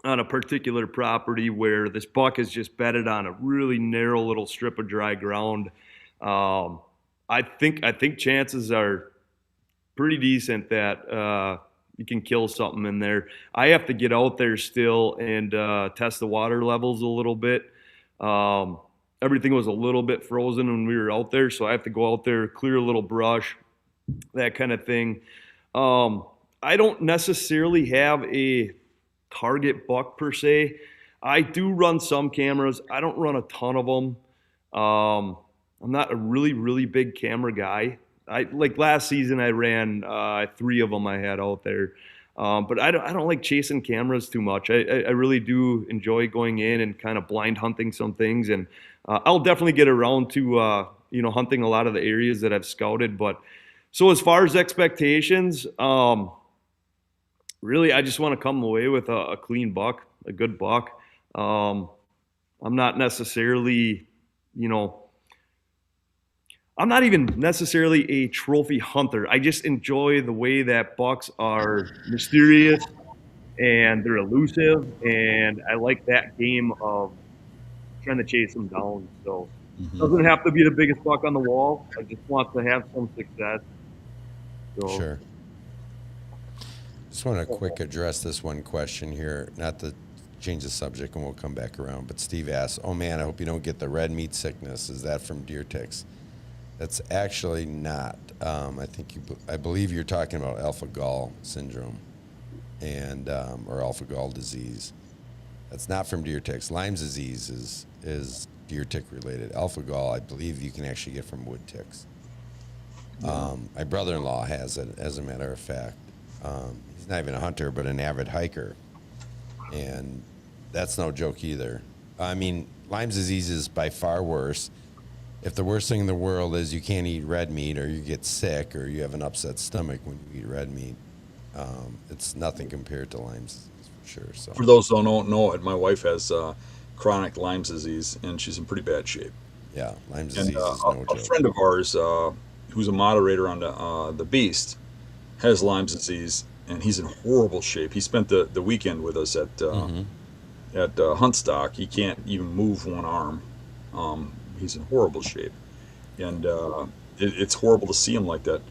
[SPEAKER 3] a particular property where this buck is just bedded on a really narrow little strip of dry ground. I think chances are pretty decent that you can kill something in there. I have to get out there still and test the water levels a little bit. Everything was a little bit frozen when we were out there, so I have to go out there, clear a little brush, that kind of thing. I don't necessarily have a target buck per se. I do run some cameras. I don't run a ton of them. I'm not a really big camera guy. Like last season, I ran 3 of them I had out there. But I don't like chasing cameras too much. I really do enjoy going in and kind of blind hunting some things, and I'll definitely get around to hunting a lot of the areas that I've scouted. But so as far as expectations, really I just want to come away with a clean buck, a good buck. I'm not necessarily, I'm not even necessarily a trophy hunter. I just enjoy the way that bucks are mysterious and they're elusive, and I like that game of trying to chase them down. So it doesn't have to be the biggest buck on the wall. I just want to have some success. So,
[SPEAKER 1] Sure. Just want to quick address this one question here, not to change the subject, and we'll come back around. But Steve asks, "Oh man, I hope you don't get the red meat sickness. Is that from deer ticks?" That's actually not. I believe you're talking about alpha gall syndrome, and or alpha gall disease. That's not from deer ticks. Lyme's disease is deer tick related. Alpha gall, I believe, you can actually get from wood ticks. My brother-in-law has it, as a matter of fact. He's not even a hunter, but an avid hiker, and that's no joke either. I mean, Lyme's disease is by far worse. If the worst thing in the world is you can't eat red meat, or you get sick, or you have an upset stomach when you eat red meat, it's nothing compared to Lyme's disease for sure. So
[SPEAKER 2] For those who don't know it, my wife has chronic Lyme's disease, and she's in pretty bad shape.
[SPEAKER 1] yeah, Lyme's
[SPEAKER 2] And
[SPEAKER 1] disease is no
[SPEAKER 2] a
[SPEAKER 1] joke.
[SPEAKER 2] friend of ours, who's a moderator on the Beast, has Lyme's disease, and he's in horrible shape. He spent the weekend with us at Huntstock. He can't even move one arm. He's in horrible shape, and it's horrible to see him like that.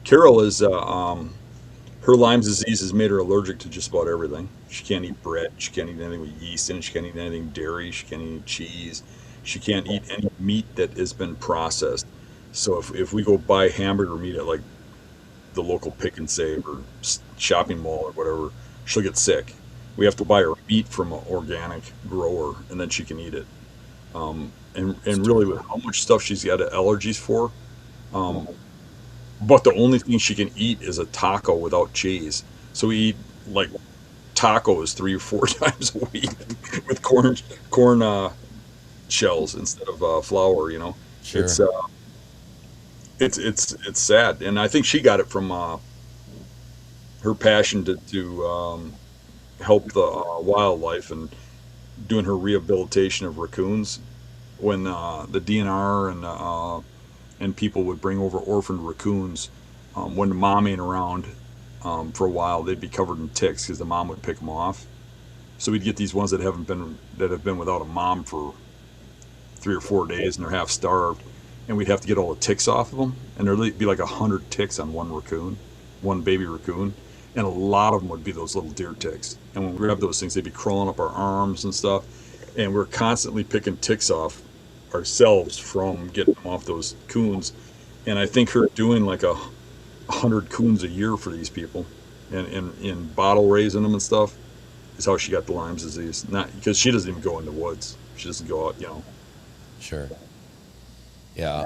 [SPEAKER 2] Carol is her Lyme's disease has made her allergic to just about everything. She can't eat bread. She can't eat anything with yeast in it. She can't eat anything dairy. She can't eat cheese. She can't eat any meat that has been processed. So if we go buy hamburger meat at like the local Pick and Save or shopping mall or whatever, she'll get sick. We have to buy her meat from an organic grower, and then she can eat it. And really, with how much stuff she's got allergies for, but the only thing she can eat is a taco without cheese. So we eat like tacos 3 or 4 times a week with corn shells instead of flour.
[SPEAKER 1] Sure.
[SPEAKER 2] It's sad, and I think she got it from her passion to help the wildlife and doing her rehabilitation of raccoons. When the DNR and people would bring over orphaned raccoons, when the mom ain't around for a while, they'd be covered in ticks because the mom would pick them off. So we'd get these ones that have been without a mom for 3 or 4 days, and they're half starved, and we'd have to get all the ticks off of them, and there'd be like 100 ticks on one baby raccoon, and a lot of them would be those little deer ticks. And when we grabbed those things, they'd be crawling up our arms and stuff, and we're constantly picking ticks off ourselves from getting them off those coons. And I think her doing like 100 coons a year for these people and bottle raising them and stuff is how she got the Lyme's disease. Not because she doesn't even go in the woods. She doesn't go out,
[SPEAKER 1] Sure. Yeah.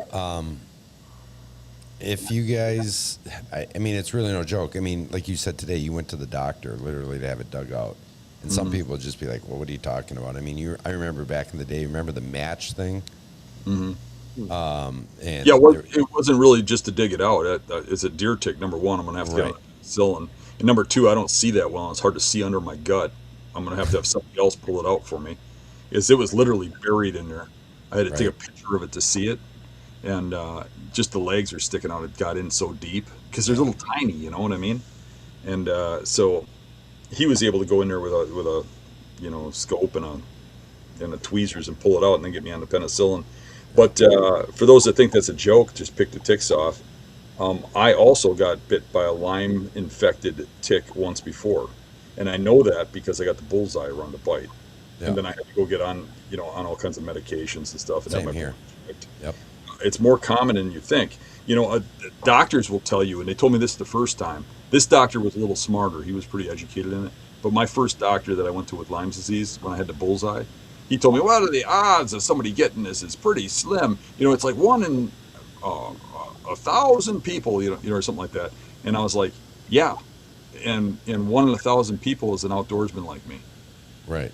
[SPEAKER 1] If you guys, I mean, it's really no joke. I mean, like you said today, you went to the doctor literally to have it dug out. And some people would just be like, well, what are you talking about? I mean, I remember back in the day, remember the match thing?
[SPEAKER 2] Mm-hmm.
[SPEAKER 1] And
[SPEAKER 2] Yeah, well, it wasn't really just to dig it out. It's a deer tick. Number one, I'm gonna have to get on penicillin, and number two, I don't see that well. And it's hard to see under my gut. I'm gonna have to have somebody else pull it out for me. It was literally buried in there. I had to take a picture of it to see it, and just the legs are sticking out. It got in so deep because they're little tiny. You know what I mean? And so he was able to go in there with a scope and a tweezers and pull it out and then get me on the penicillin. But for those that think that's a joke, just pick the ticks off. I also got bit by a Lyme-infected tick once before, and I know that because I got the bullseye around the bite, and then I had to go get on all kinds of medications and stuff. And
[SPEAKER 1] Same here. Yep.
[SPEAKER 2] It's more common than you think. Doctors will tell you, and they told me this the first time. This doctor was a little smarter. He was pretty educated in it. But my first doctor that I went to with Lyme disease, when I had the bullseye, he told me, what are the odds of somebody getting this? It's pretty slim. It's like 1 in 1,000 people, or something like that. And I was like, yeah. And 1 in 1,000 people is an outdoorsman like me.
[SPEAKER 1] Right.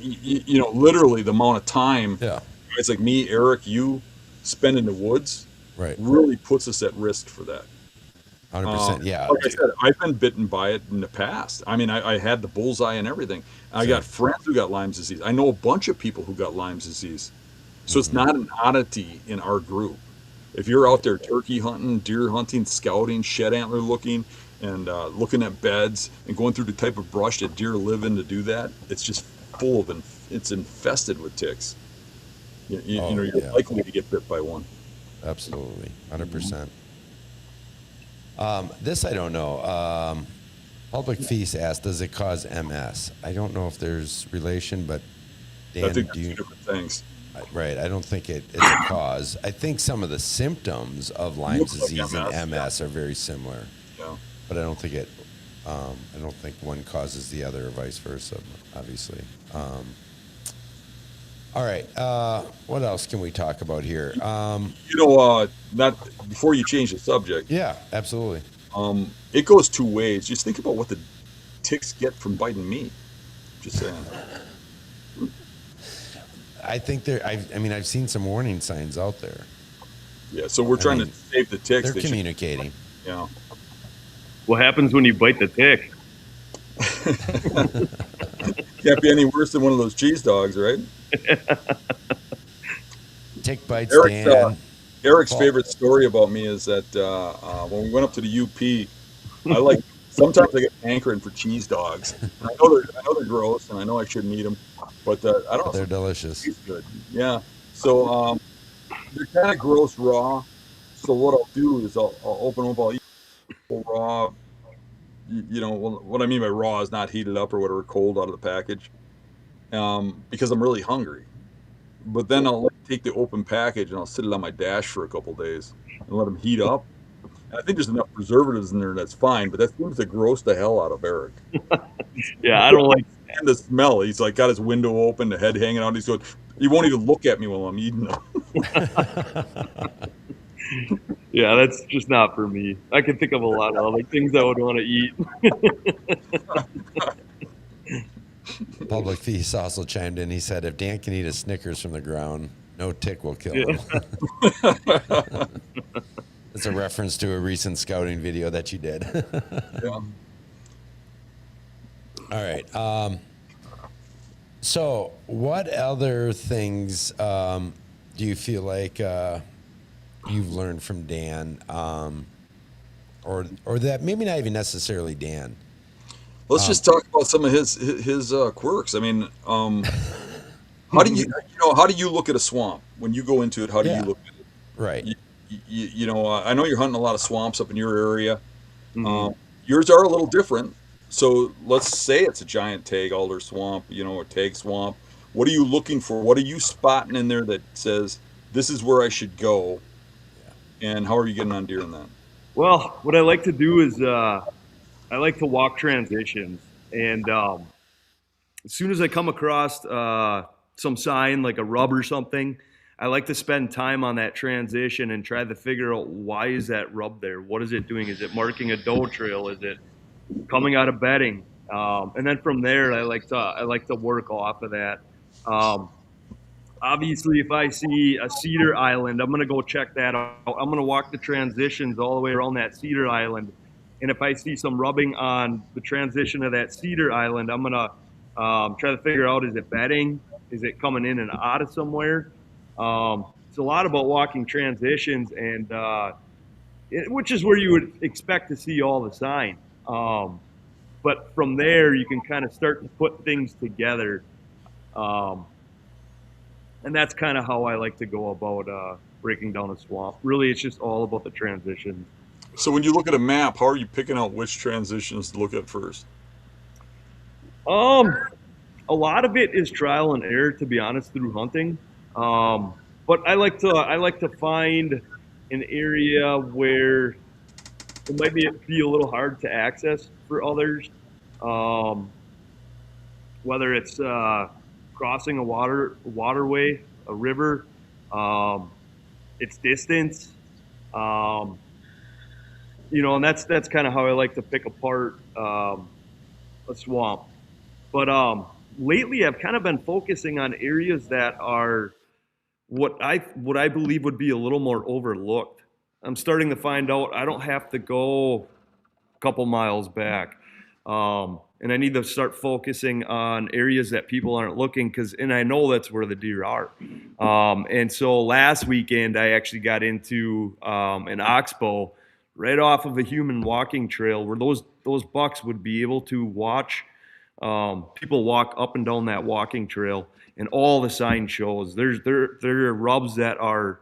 [SPEAKER 2] Literally the amount of time.
[SPEAKER 1] Yeah.
[SPEAKER 2] It's like me, Eric, you spend in the woods.
[SPEAKER 1] Right.
[SPEAKER 2] Really puts us at risk for that.
[SPEAKER 1] 100%. Yeah.
[SPEAKER 2] Like I said, I've been bitten by it in the past. I mean, I had the bullseye and everything. I got friends who got Lyme disease. I know a bunch of people who got Lyme disease. So it's not an oddity in our group. If you're out there turkey hunting, deer hunting, scouting, shed antler looking, and looking at beds and going through the type of brush that deer live in to do that, it's just full of, it's infested with ticks. You're likely to get bit by one.
[SPEAKER 1] Absolutely. 100%. This I don't know. Public Feast asked, does it cause MS? I don't know if there's relation, but Dan,
[SPEAKER 2] I think that's two different things.
[SPEAKER 1] Right. I don't think it's a cause. I think some of the symptoms of Lyme disease and MS are very similar.
[SPEAKER 2] Yeah.
[SPEAKER 1] But I don't think I don't think one causes the other or vice versa, obviously. All right. What else can we talk about here?
[SPEAKER 2] Not before you change the subject.
[SPEAKER 1] Yeah, absolutely.
[SPEAKER 2] It goes two ways. Just think about what the ticks get from biting me. Just saying.
[SPEAKER 1] I think I've seen some warning signs out there.
[SPEAKER 2] Yeah. So we're trying to save the ticks.
[SPEAKER 1] They're communicating.
[SPEAKER 2] Yeah.
[SPEAKER 3] What happens when you bite the tick?
[SPEAKER 2] Can't be any worse than one of those cheese dogs, right?
[SPEAKER 1] Tick bites, Dan.
[SPEAKER 2] Eric's favorite story about me is that when we went up to the UP, sometimes I get hankering for cheese dogs. I know they're gross, and I know I shouldn't eat them, but I don't know.
[SPEAKER 1] They're delicious.
[SPEAKER 2] It's good. Yeah. So they're kind of gross raw. So what I'll do is I'll open them up. I'll eat raw. What I mean by raw is not heated up or whatever, cold out of the package, because I'm really hungry. But then I'll take the open package and I'll sit it on my dash for a couple days and let them heat up. And I think there's enough preservatives in there that's fine, but that seems to gross the hell out of Eric.
[SPEAKER 3] Yeah, I don't like
[SPEAKER 2] and the smell. He's like got his window open, the head hanging out. He's going, he won't even look at me while I'm eating them.
[SPEAKER 3] Yeah, that's just not for me. I can think of a lot of other things I would want to eat.
[SPEAKER 1] Public Feast also chimed in. He said, if Dan can eat a Snickers from the ground, no tick will kill him. It's a reference to a recent scouting video that you did.
[SPEAKER 2] Yeah.
[SPEAKER 1] All right. So what other things do you feel like you've learned from Dan, or that maybe not even necessarily Dan?
[SPEAKER 2] Let's just talk about some of his quirks. I mean, how do you look at a swamp when you go into it? How do you look at it?
[SPEAKER 1] Right.
[SPEAKER 2] I know you're hunting a lot of swamps up in your area.
[SPEAKER 3] Mhm.
[SPEAKER 2] Yours are a little different. So let's say it's a giant tag alder swamp, a tag swamp. What are you looking for? What are you spotting in there that says this is where I should go? And how are you getting on deer in that?
[SPEAKER 3] Well, what I like to do is I like to walk transitions, and as soon as I come across some sign like a rub or something, I like to spend time on that transition and try to figure out why is that rub there? What is it doing? Is it marking a doe trail? Is it coming out of bedding? And then from there, I like to work off of that. Um, Obviously, if I see a cedar island, I'm going to go check that out. I'm going to walk the transitions all the way around that cedar island. And if I see some rubbing on the transition of that cedar island, I'm going to try to figure out, is it bedding? Is it coming in and out of somewhere? It's a lot about walking transitions, and which is where you would expect to see all the sign. But from there, you can kind of start to put things together. Um, and that's kind of how I like to go about breaking down a swamp. Really, it's just all about the transitions.
[SPEAKER 2] So when you look at a map, how are you picking out which transitions to look at first?
[SPEAKER 3] Um, a lot of it is trial and error, to be honest, through hunting. But I like to find an area where it might be a little hard to access for others. Um, Whether it's crossing a waterway, a river, um, its distance, um, and that's kind of how I like to pick apart a swamp. But lately, I've kind of been focusing on areas that are what I believe would be a little more overlooked. I'm starting to find out I don't have to go a couple miles back. And I need to start focusing on areas that people aren't looking and I know that's where the deer are. And so last weekend, I actually got into an oxbow right off of a human walking trail where those bucks would be able to watch people walk up and down that walking trail, and all the sign shows. There are rubs that are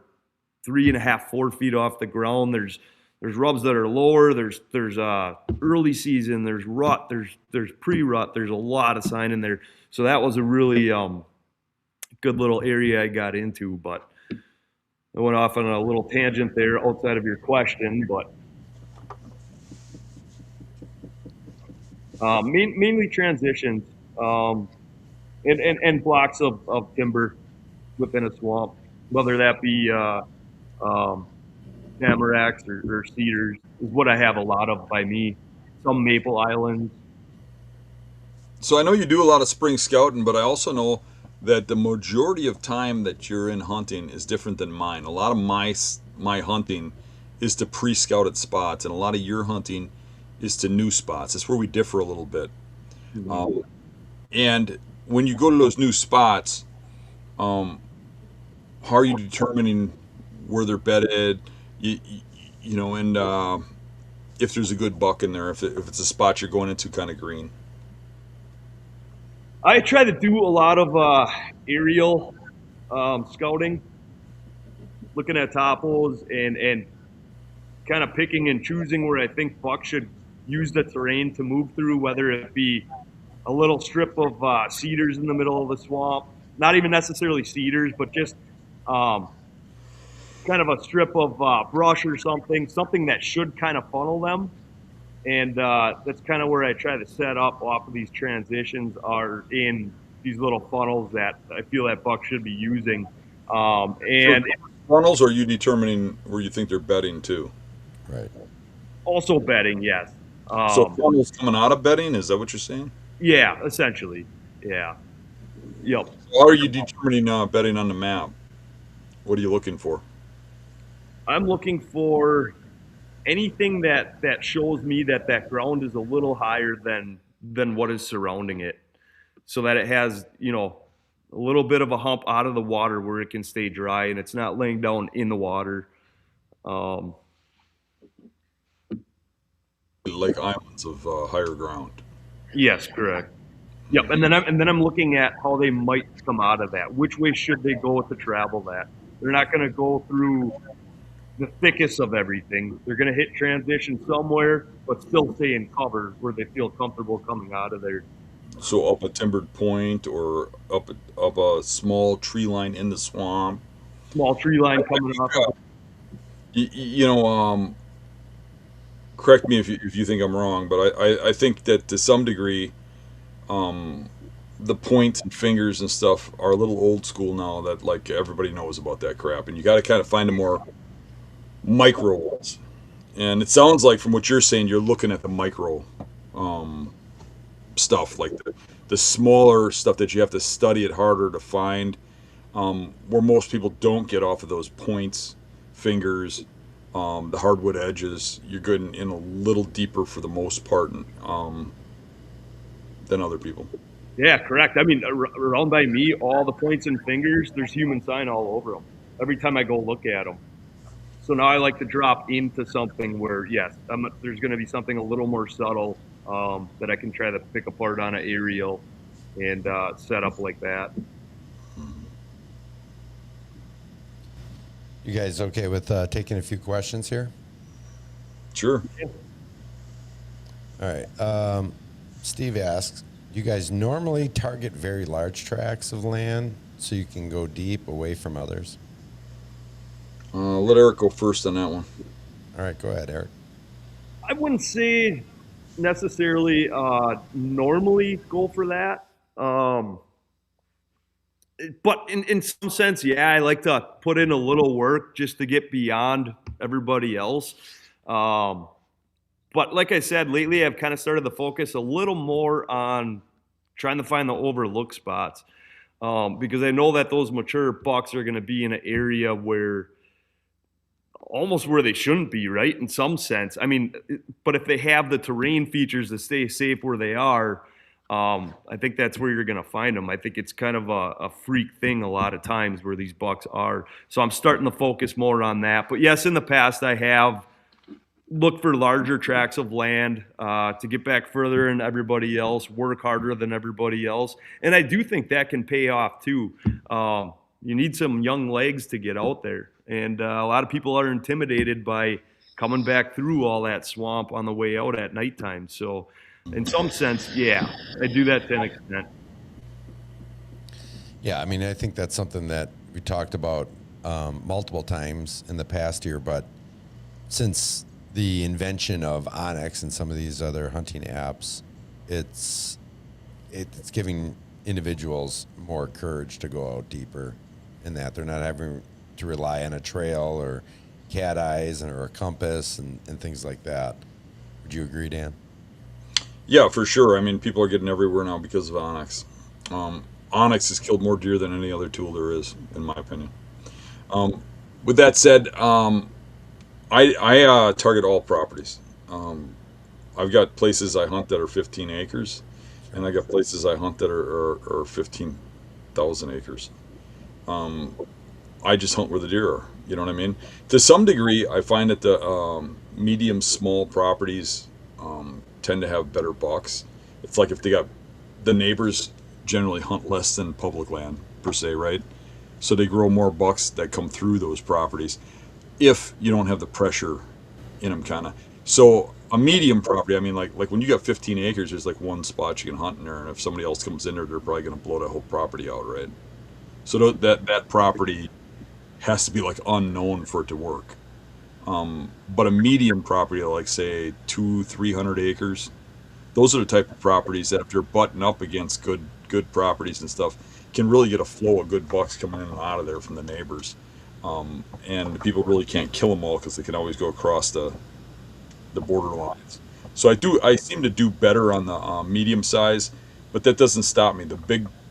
[SPEAKER 3] 3.5, 4 feet off the ground. There's rubs that are lower. There's early season. There's rut. There's pre-rut. There's a lot of sign in there. So that was a really good little area I got into. But I went off on a little tangent there outside of your question. But mainly transitions and blocks of timber within a swamp, whether that be tamaracks or cedars is what I have a lot of by me. Some maple islands.
[SPEAKER 2] So I know you do a lot of spring scouting, but I also know that the majority of time that you're in hunting is different than mine. A lot of my hunting is to pre-scouted spots, and a lot of your hunting is to new spots. That's where we differ a little bit. And when you go to those new spots, how are you determining where they're bedded? And if there's a good buck in there, if it's a spot you're going into kind of green.
[SPEAKER 3] I try to do a lot of aerial scouting, looking at topos and kind of picking and choosing where I think bucks should use the terrain to move through, whether it be a little strip of cedars in the middle of the swamp, not even necessarily cedars, but just kind of a strip of brush or something that should kind of funnel them. And that's kind of where I try to set up off of these transitions are in these little funnels that I feel that buck should be using. And
[SPEAKER 2] so funnels, or are you determining where you think they're bedding too?
[SPEAKER 1] Right.
[SPEAKER 3] Also bedding, yes.
[SPEAKER 2] So funnels coming out of bedding, is that what you're saying?
[SPEAKER 3] Yeah, essentially. Yeah. Yep.
[SPEAKER 2] How are you determining bedding on the map? What are you looking for?
[SPEAKER 3] I'm looking for anything that shows me that ground is a little higher than what is surrounding it, so that it has a little bit of a hump out of the water where it can stay dry and it's not laying down in the water.
[SPEAKER 2] Like islands of higher ground.
[SPEAKER 3] Yes, correct. Yep, and then I'm looking at how they might come out of that. Which way should they go to travel that? They're not going to go through the thickest of everything. They're going to hit transition somewhere, but still stay in cover where they feel comfortable coming out of there.
[SPEAKER 2] So up a timbered point, or up a small tree line in the swamp.
[SPEAKER 3] Small tree line coming off.
[SPEAKER 2] Correct me if you think I'm wrong, but I think that to some degree, the points and fingers and stuff are a little old school now. That like everybody knows about that crap, and you got to kind of find the more micro ones. And it sounds like from what you're saying, you're looking at the micro um, stuff, like the smaller stuff that you have to study it harder to find, where most people don't get off of those points, fingers, the hardwood edges. You're getting in a little deeper for the most part than other people.
[SPEAKER 3] Yeah, correct. I mean, around by me, all the points and fingers, there's human sign all over them. Every time I go look at them. So now I like to drop into something where, yes, there's going to be something a little more subtle that I can try to pick apart on an aerial and set up like that.
[SPEAKER 1] You guys okay with taking a few questions here?
[SPEAKER 2] Sure.
[SPEAKER 1] All right. Steve asks, you guys normally target very large tracts of land so you can go deep away from others?
[SPEAKER 2] Let Eric go first on that one.
[SPEAKER 1] All right, go ahead, Eric.
[SPEAKER 3] I wouldn't say necessarily normally go for that. But in some sense, yeah, I like to put in a little work just to get beyond everybody else. But like I said, lately I've kind of started to focus a little more on trying to find the overlook spots because I know that those mature bucks are going to be in an area where almost where they shouldn't be, right? In some sense. I mean, but if they have the terrain features to stay safe where they are, I think that's where you're going to find them. I think it's kind of a freak thing a lot of times where these bucks are. So I'm starting to focus more on that. But yes, in the past I have looked for larger tracts of land to get back further than everybody else, work harder than everybody else. And I do think that can pay off too. You need some young legs to get out there. And a lot of people are intimidated by coming back through all that swamp on the way out at nighttime. So in some sense, yeah, I do that to an extent.
[SPEAKER 1] Yeah, I mean, I think that's something that we talked about multiple times in the past year, but since the invention of Onyx and some of these other hunting apps, it's giving individuals more courage to go out deeper in that they're not having to rely on a trail or cat eyes or a compass and things like that. Would you agree, Dan?
[SPEAKER 2] Yeah, for sure. I mean, people are getting everywhere now because of Onyx. Onyx has killed more deer than any other tool there is, in my opinion. With that said, I target all properties. I've got places I hunt that are 15 acres, and I got places I hunt that are 15,000 acres. I just hunt where the deer are. You know what I mean? To some degree, I find that the medium, small properties tend to have better bucks. It's like if they got the neighbors generally hunt less than public land per se, right? So they grow more bucks that come through those properties if you don't have the pressure in them, kind of. So a medium property, I mean, like when you got 15 acres, there's like one spot you can hunt in there, and if somebody else comes in there, they're probably going to blow that whole property out, right? So that property has to be like unknown for it to work. But a medium property, like say 200-300 acres, those are the type of properties that if you're butting up against good properties and stuff, can really get a flow of good bucks coming in and out of there from the neighbors. And people really can't kill them all because they can always go across the border lines. So I seem to do better on the medium size, but that doesn't stop me.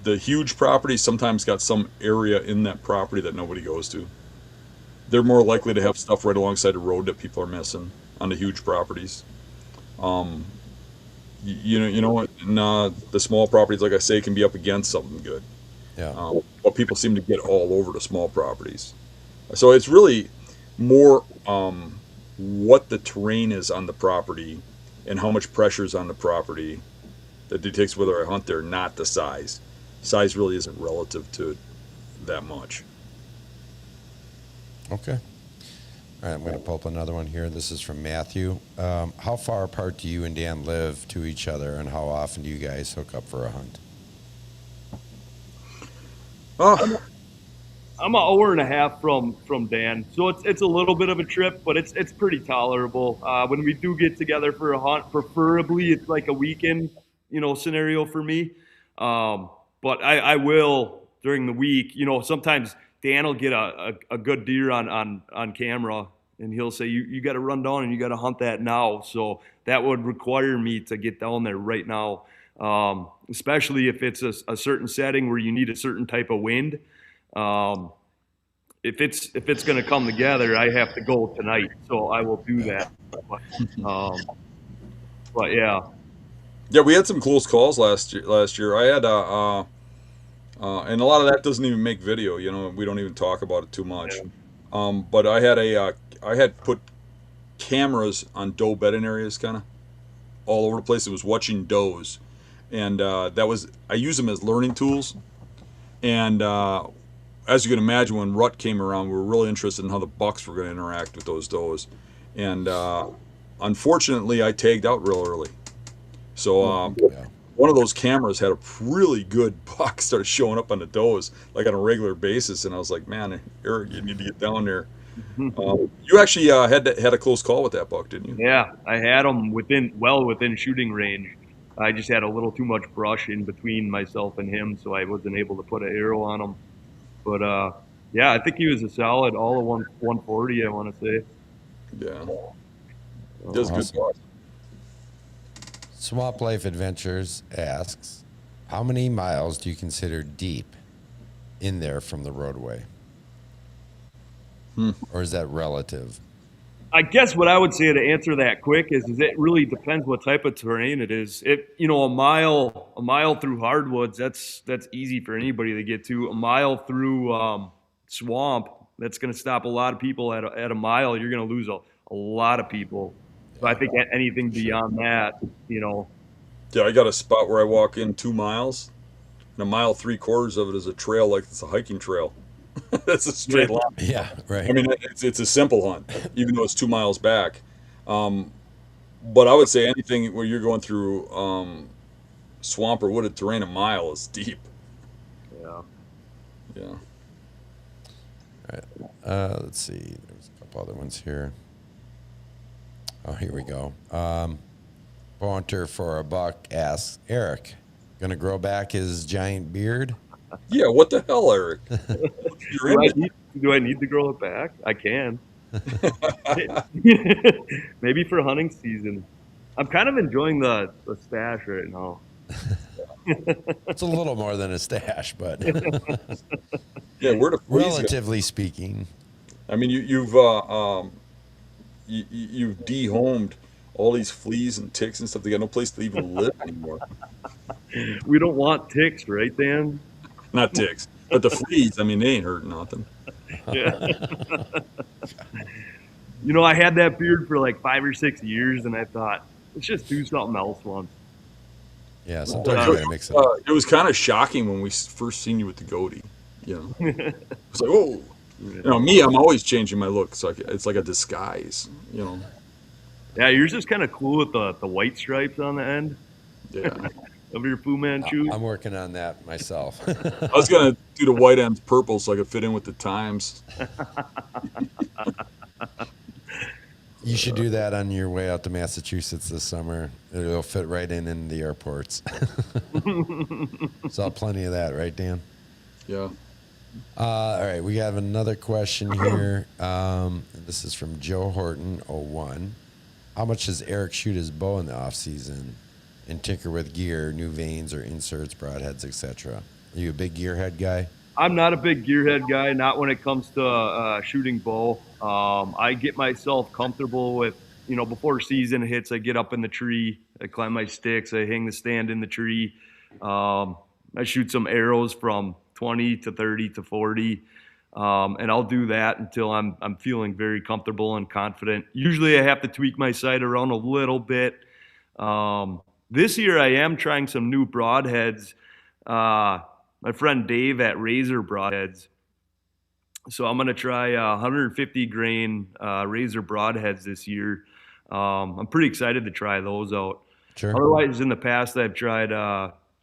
[SPEAKER 2] The huge properties sometimes got some area in that property that nobody goes to. They're more likely to have stuff right alongside the road that people are missing on the huge properties. You know what? And, the small properties, like I say, can be up against something good.
[SPEAKER 1] Yeah.
[SPEAKER 2] But people seem to get all over the small properties. So it's really more what the terrain is on the property and how much pressure is on the property that dictates whether I hunt there, not the size. Size really isn't relative to it that much.
[SPEAKER 1] Okay. All right, I'm going to pull up another one here. This is from Matthew. How far apart do you and Dan live to each other, and how often do you guys hook up for a hunt?
[SPEAKER 3] I'm an hour and a half from Dan, so it's a little bit of a trip, but it's pretty tolerable. When we do get together for a hunt, preferably it's like a weekend, scenario for me. But I will during the week. Sometimes Dan will get a good deer on camera, and he'll say, you got to run down and you got to hunt that now. So that would require me to get down there right now, especially if it's a certain setting where you need a certain type of wind. If it's going to come together, I have to go tonight. So I will do that. But yeah.
[SPEAKER 2] Yeah, we had some close calls last year. I had and a lot of that doesn't even make video. We don't even talk about it too much. But I had put cameras on doe bedding areas, kind of all over the place. It was watching does, and I use them as learning tools. And as you can imagine, when rut came around, we were really interested in how the bucks were going to interact with those does. And unfortunately, I tagged out real early. So one of those cameras had a really good buck started showing up on the does like on a regular basis, and I was like, man, Eric, you need to get down there. You actually had a close call with that buck, didn't you?
[SPEAKER 3] Yeah, I had him within shooting range. I just had a little too much brush in between myself and him, so I wasn't able to put an arrow on him. But yeah, I think he was a solid all of 140. I want to say.
[SPEAKER 2] Yeah, does good buck.
[SPEAKER 1] Swamp Life Adventures asks, how many miles do you consider deep in there from the roadway? Or is that relative?
[SPEAKER 3] I guess what I would say to answer that quick is it really depends what type of terrain it is. A mile through hardwoods, that's easy for anybody to get to. A mile through swamp, that's going to stop a lot of people at a mile. You're going to lose a lot of people. So I think anything beyond that,
[SPEAKER 2] Yeah, I got a spot where I walk in 2 miles, and 1.75 miles of it is a trail, like it's a hiking trail. That's a straight line.
[SPEAKER 1] Yeah, right.
[SPEAKER 2] I mean, it's a simple hunt, even though it's 2 miles back. But I would say anything where you're going through swamp or wooded terrain, 1 mile is deep.
[SPEAKER 3] Yeah.
[SPEAKER 2] Yeah.
[SPEAKER 1] All right. Let's see. There's a couple other ones here. Oh, here we go. Banter for a buck asks, Eric, gonna grow back his giant beard?
[SPEAKER 2] Yeah, what the hell, Eric?
[SPEAKER 3] Do I need to grow it back? I can. Maybe for hunting season. I'm kind of enjoying the stash right now.
[SPEAKER 1] It's a little more than a stash, but
[SPEAKER 2] Yeah, where to
[SPEAKER 1] relatively speaking.
[SPEAKER 2] I mean, you've dehomed all these fleas and ticks and stuff. They got no place to even live anymore.
[SPEAKER 3] We don't want ticks, right, Dan?
[SPEAKER 2] Not ticks, but the fleas. I mean, they ain't hurting nothing.
[SPEAKER 3] Yeah. I had that beard for like 5 or 6 years, and I thought, let's just do something else once.
[SPEAKER 1] Yeah, sometimes you gotta mix it up.
[SPEAKER 2] It was kind of shocking when we first seen you with the goatee. It's like, oh, me, I'm always changing my look. So it's like a disguise.
[SPEAKER 3] Yeah, yours is kind of cool with the white stripes on the end.
[SPEAKER 2] Yeah.
[SPEAKER 3] Of your Fu Manchu.
[SPEAKER 1] I'm working on that myself.
[SPEAKER 2] I was gonna do the white ends purple so I could fit in with the times.
[SPEAKER 1] You should do that on your way out to Massachusetts this summer. It'll fit right in the airports. Saw plenty of that, right, Dan?
[SPEAKER 2] Yeah.
[SPEAKER 1] All right, we have another question here. This is from Joe Horton, 01. How much does Eric shoot his bow in the off season and tinker with gear, new vanes or inserts, broadheads, etc.? Are you a big gearhead guy?
[SPEAKER 3] I'm not a big gearhead guy, not when it comes to shooting bow. I get myself comfortable with, before season hits, I get up in the tree, I climb my sticks, I hang the stand in the tree. I shoot some arrows from 20 to 30 to 40. And I'll do that until I'm feeling very comfortable and confident. Usually I have to tweak my sight around a little bit. This year I am trying some new broadheads. My friend Dave at Razor Broadheads. So I'm going to try 150 grain Razor Broadheads this year. I'm pretty excited to try those out.
[SPEAKER 1] Sure.
[SPEAKER 3] Otherwise, in the past, I've tried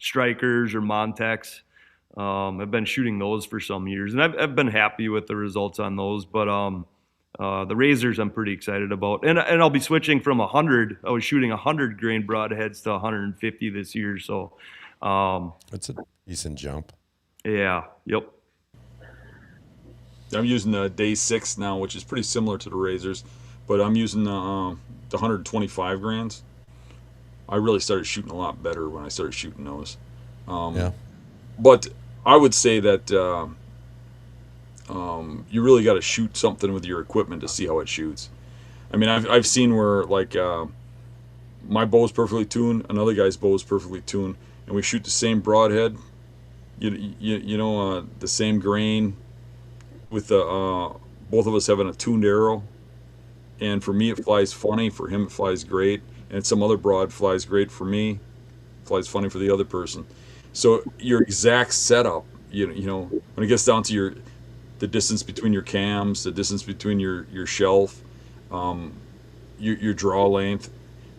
[SPEAKER 3] Strikers or Montex. I've been shooting those for some years, and I've been happy with the results on those. But the Razors I'm pretty excited about. And I'll be switching from 100. I was shooting 100 grain broadheads to 150 this year. So
[SPEAKER 1] That's a Decent jump.
[SPEAKER 3] Yeah. Yep.
[SPEAKER 2] I'm using the day 6 now, which is pretty similar to the razors, but I'm using the 125 grands. I really started shooting a lot better when I started shooting those.
[SPEAKER 1] Yeah.
[SPEAKER 2] But I would say that you really got to shoot something with your equipment to see how it shoots. I mean, I've seen where like my bow's perfectly tuned, another guy's bow is perfectly tuned, and we shoot the same broadhead. The same grain with the both of us having a tuned arrow. And for me, it flies funny. For him, it flies great. And some other broad flies great for me, flies funny for the other person. So your exact setup, when it gets down to the distance between your cams, the distance between your shelf, your draw length,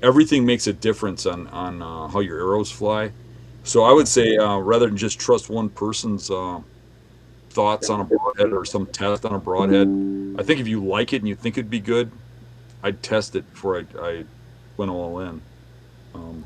[SPEAKER 2] everything makes a difference on how your arrows fly. So I would say rather than just trust one person's thoughts on a broadhead or some test on a broadhead, I think if you like it and you think it'd be good, I'd test it before I went all in.
[SPEAKER 1] Oh,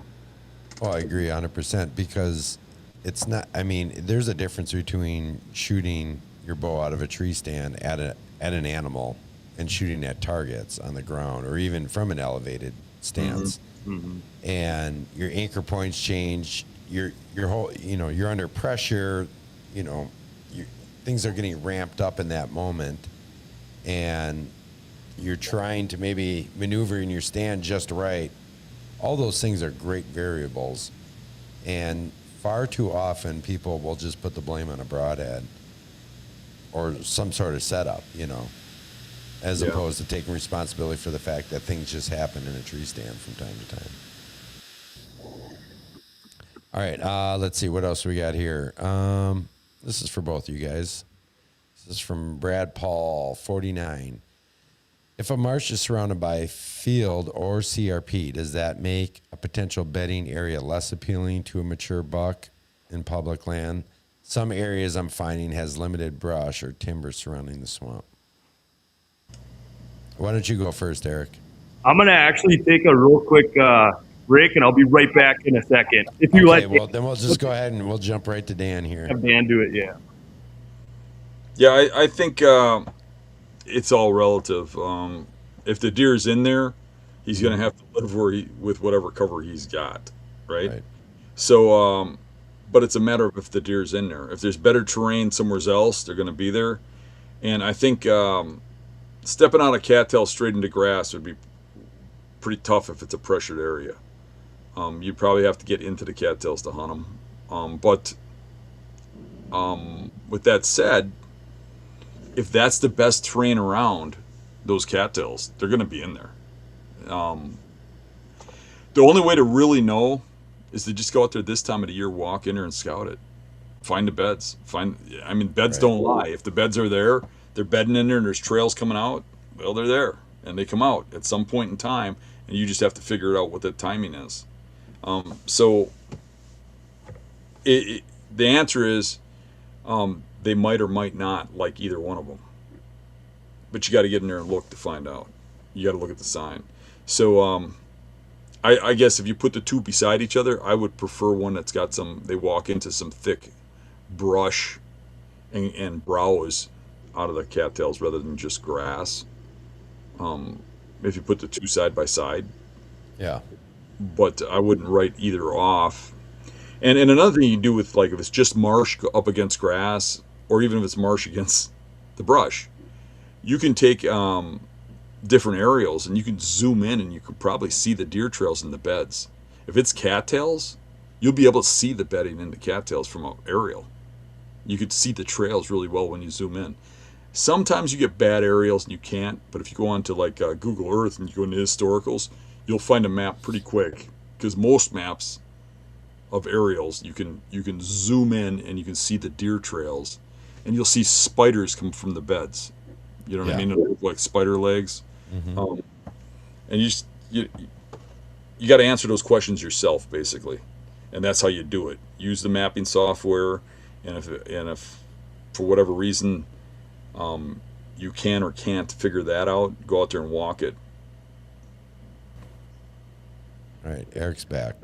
[SPEAKER 1] I agree 100% because it's not. I mean, there's a difference between shooting your bow out of a tree stand at an animal and shooting at targets on the ground or even from an elevated stance.
[SPEAKER 3] Mm-hmm.
[SPEAKER 1] And your anchor points change. Your whole, you're under pressure. Things are getting ramped up in that moment, and you're trying to maybe maneuver in your stand just right. All those things are great variables, and far too often people will just put the blame on a broadhead or some sort of setup, as
[SPEAKER 2] Yeah.
[SPEAKER 1] opposed to taking responsibility for the fact that things just happen in a tree stand from time to time. All right, let's see what else we got here. This is for both of you guys. This is from Brad Paul, 49. If a marsh is surrounded by field or CRP, does that make a potential bedding area less appealing to a mature buck in public land? Some areas I'm finding has limited brush or timber surrounding the swamp. Why don't you go first, Eric?
[SPEAKER 3] I'm gonna actually take a real quick break, and I'll be right back in a second. If you
[SPEAKER 1] Okay,
[SPEAKER 3] let
[SPEAKER 1] well, then we'll just go ahead and we'll jump right to Dan here.
[SPEAKER 3] have Dan do it, yeah.
[SPEAKER 2] Yeah, I think it's all relative. If the deer's in there, he's going to have to live with whatever cover he's got, right?
[SPEAKER 1] Right.
[SPEAKER 2] So, but it's a matter of if the deer's in there. If there's better terrain somewhere else, they're going to be there. And I think stepping out of cattail straight into grass would be pretty tough if it's a pressured area. You probably have to get into the cattails to hunt them. But with that said, if that's the best terrain around those cattails, they're going to be in there. The only way to really know is to just go out there this time of the year, walk in there and scout it. Find the beds. Beds
[SPEAKER 1] Right.
[SPEAKER 2] don't lie. If the beds are there, they're bedding in there and there's trails coming out, well, they're there. And they come out at some point in time, and you just have to figure out what that timing is. So the answer is they might or might not like either one of them. But you got to get in there and look to find out. You got to look at the sign. So I guess if you put the two beside each other, I would prefer one that's got they walk into some thick brush and browse out of the cattails rather than just grass. If you put the two side by side.
[SPEAKER 1] Yeah.
[SPEAKER 2] But I wouldn't write either off. And another thing you do with, like, if it's just marsh up against grass, or even if it's marsh against the brush, you can take different aerials and you can zoom in and you can probably see the deer trails in the beds. If it's cattails, you'll be able to see the bedding in the cattails from an aerial. You could see the trails really well when you zoom in. Sometimes you get bad aerials and you can't, but if you go on to like Google Earth and you go into historicals, you'll find a map pretty quick, because most maps of aerials you can zoom in and you can see the deer trails, and you'll see spiders come from the beds. You know what I mean? It'll look like spider legs.
[SPEAKER 1] Mm-hmm.
[SPEAKER 2] And you got to answer those questions yourself, basically, and that's how you do it. Use the mapping software, and if for whatever reason you can or can't figure that out, go out there and walk it.
[SPEAKER 1] All right, Eric's back.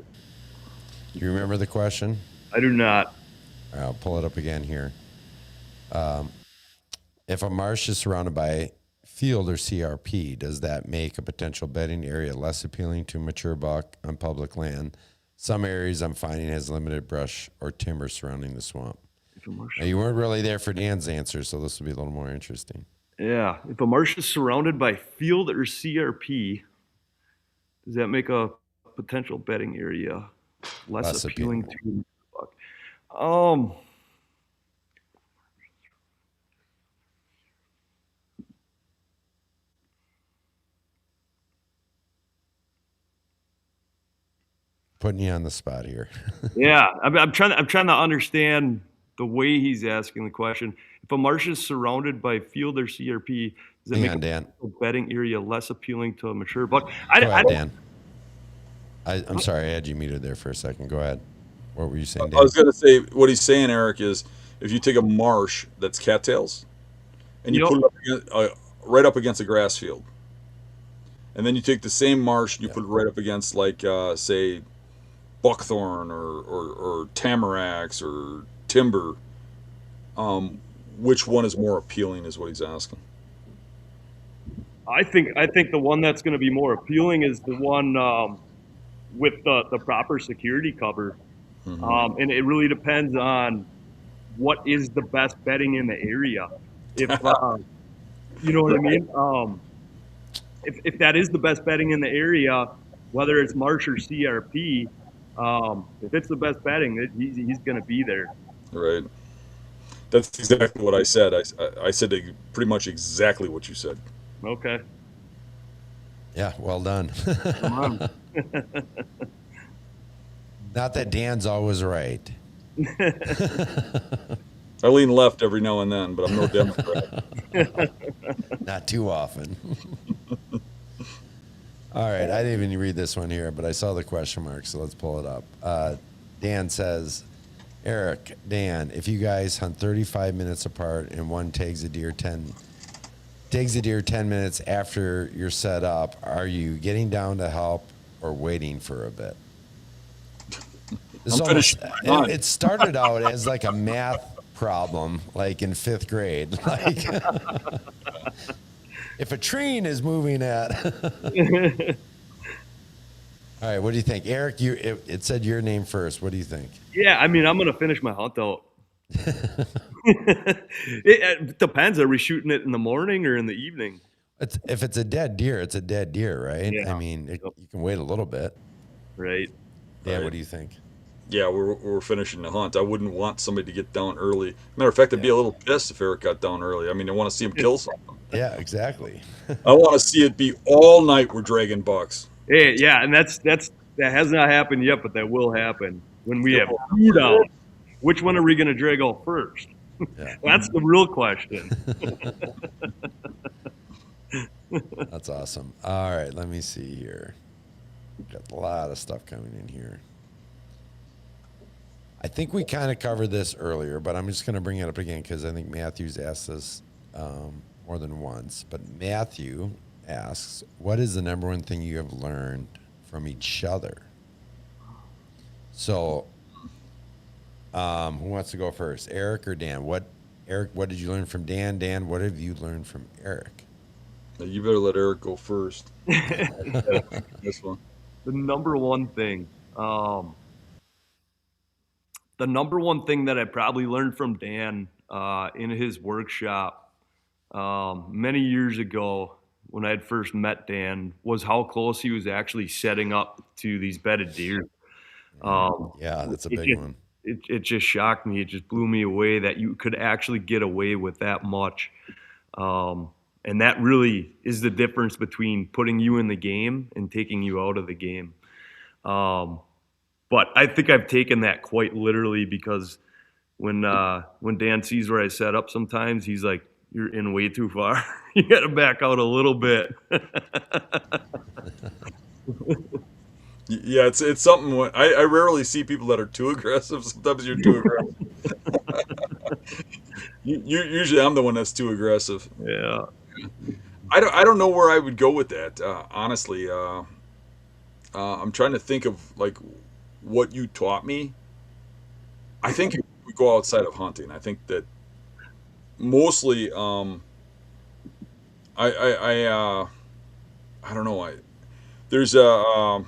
[SPEAKER 1] Do you remember the question?
[SPEAKER 3] I do not.
[SPEAKER 1] I'll pull it up again here. If a marsh is surrounded by field or CRP, does that make a potential bedding area less appealing to mature buck on public land? Some areas I'm finding has limited brush or timber surrounding the swamp. Now, you weren't really there for Dan's answer, so this will be a little more interesting.
[SPEAKER 3] Yeah, if a marsh is surrounded by field or CRP, does that make a potential bedding area less appealing to the buck?
[SPEAKER 1] Putting you on the spot here.
[SPEAKER 3] Yeah, I'm trying to understand the way he's asking the question. If a marsh is surrounded by field or CRP, does it make
[SPEAKER 1] Dan.
[SPEAKER 3] a bedding area less appealing to a mature buck?
[SPEAKER 1] Go ahead, Dan. I'm sorry, I had you muted there for a second. Go ahead. What were you saying, Dan?
[SPEAKER 2] I was going to say, what he's saying, Eric, is if you take a marsh that's cattails and you put it up against, right up against a grass field, and then you take the same marsh and you put it right up against, like, say, buckthorn or tamaracks or timber, which one is more appealing is what he's asking.
[SPEAKER 3] I think the one that's going to be more appealing is the one with the proper security cover. Mm-hmm. And it really depends on what is the best bedding in the area. If you know what I mean? If that is the best bedding in the area, whether it's marsh or CRP, if it's the best bedding, he's going to be there.
[SPEAKER 2] Right. That's exactly what I said. I said pretty much exactly what you said.
[SPEAKER 3] Okay.
[SPEAKER 1] Yeah, well done.
[SPEAKER 3] Come on.
[SPEAKER 1] Not that Dan's always right.
[SPEAKER 2] I lean left every now and then, but I'm no Democrat.
[SPEAKER 1] Not too often. All right, I didn't even read this one here, but I saw the question mark, so let's pull it up. Dan says, Eric, Dan, if you guys hunt 35 minutes apart and one tags a deer 10 minutes after you're set up, are you getting down to help or waiting for a bit? It started out as like a math problem, like in 5th grade. Like, if a train is moving at... All right, what do you think? Eric, it said your name first. What do you think?
[SPEAKER 3] Yeah, I mean, I'm going to finish my hunt out. It depends. Are we shooting it in the morning or in the evening?
[SPEAKER 1] If it's a dead deer, it's a dead deer, right?
[SPEAKER 3] Yeah.
[SPEAKER 1] I mean, you can wait a little bit.
[SPEAKER 3] Right.
[SPEAKER 1] Yeah,
[SPEAKER 2] Right.
[SPEAKER 1] What do you think?
[SPEAKER 2] Yeah, we're finishing the hunt. I wouldn't want somebody to get down early. Matter of fact, I'd be a little pissed if Eric got down early. I mean, I want to see him kill something.
[SPEAKER 1] Yeah, exactly.
[SPEAKER 2] I want to see it be all night we're dragging bucks.
[SPEAKER 3] Hey, yeah, and that has not happened yet, but that will happen when we have 2 down. Which one are we going to drag out first?
[SPEAKER 1] Yeah.
[SPEAKER 3] That's the real question.
[SPEAKER 1] That's awesome. All right, let me see here. Got a lot of stuff coming in here. I think we kind of covered this earlier, but I'm just going to bring it up again because I think Matthew's asked this more than once. But Matthew asks, what is the number one thing you have learned from each other? So, who wants to go first, Eric or Dan? Eric, what did you learn from Dan? Dan, what have you learned from Eric?
[SPEAKER 2] Now, you better let Eric go first. This one.
[SPEAKER 3] The number one thing. The number one thing that I probably learned from Dan in his workshop many years ago when I had first met Dan was how close he was actually setting up to these bedded deer.
[SPEAKER 1] Yeah, that's a big one.
[SPEAKER 3] It just shocked me. It just blew me away that you could actually get away with that much. And that really is the difference between putting you in the game and taking you out of the game. But I think I've taken that quite literally because when Dan sees where I set up sometimes, he's like, you're in way too far. You got to back out a little bit.
[SPEAKER 2] Yeah, it's something. I rarely see people that are too aggressive. Sometimes you're too aggressive. Usually I'm the one that's too aggressive.
[SPEAKER 3] Yeah.
[SPEAKER 2] I don't know where I would go with that. Honestly, I'm trying to think of like what you taught me. I think if we go outside of hunting. I think that mostly, I don't know. There's a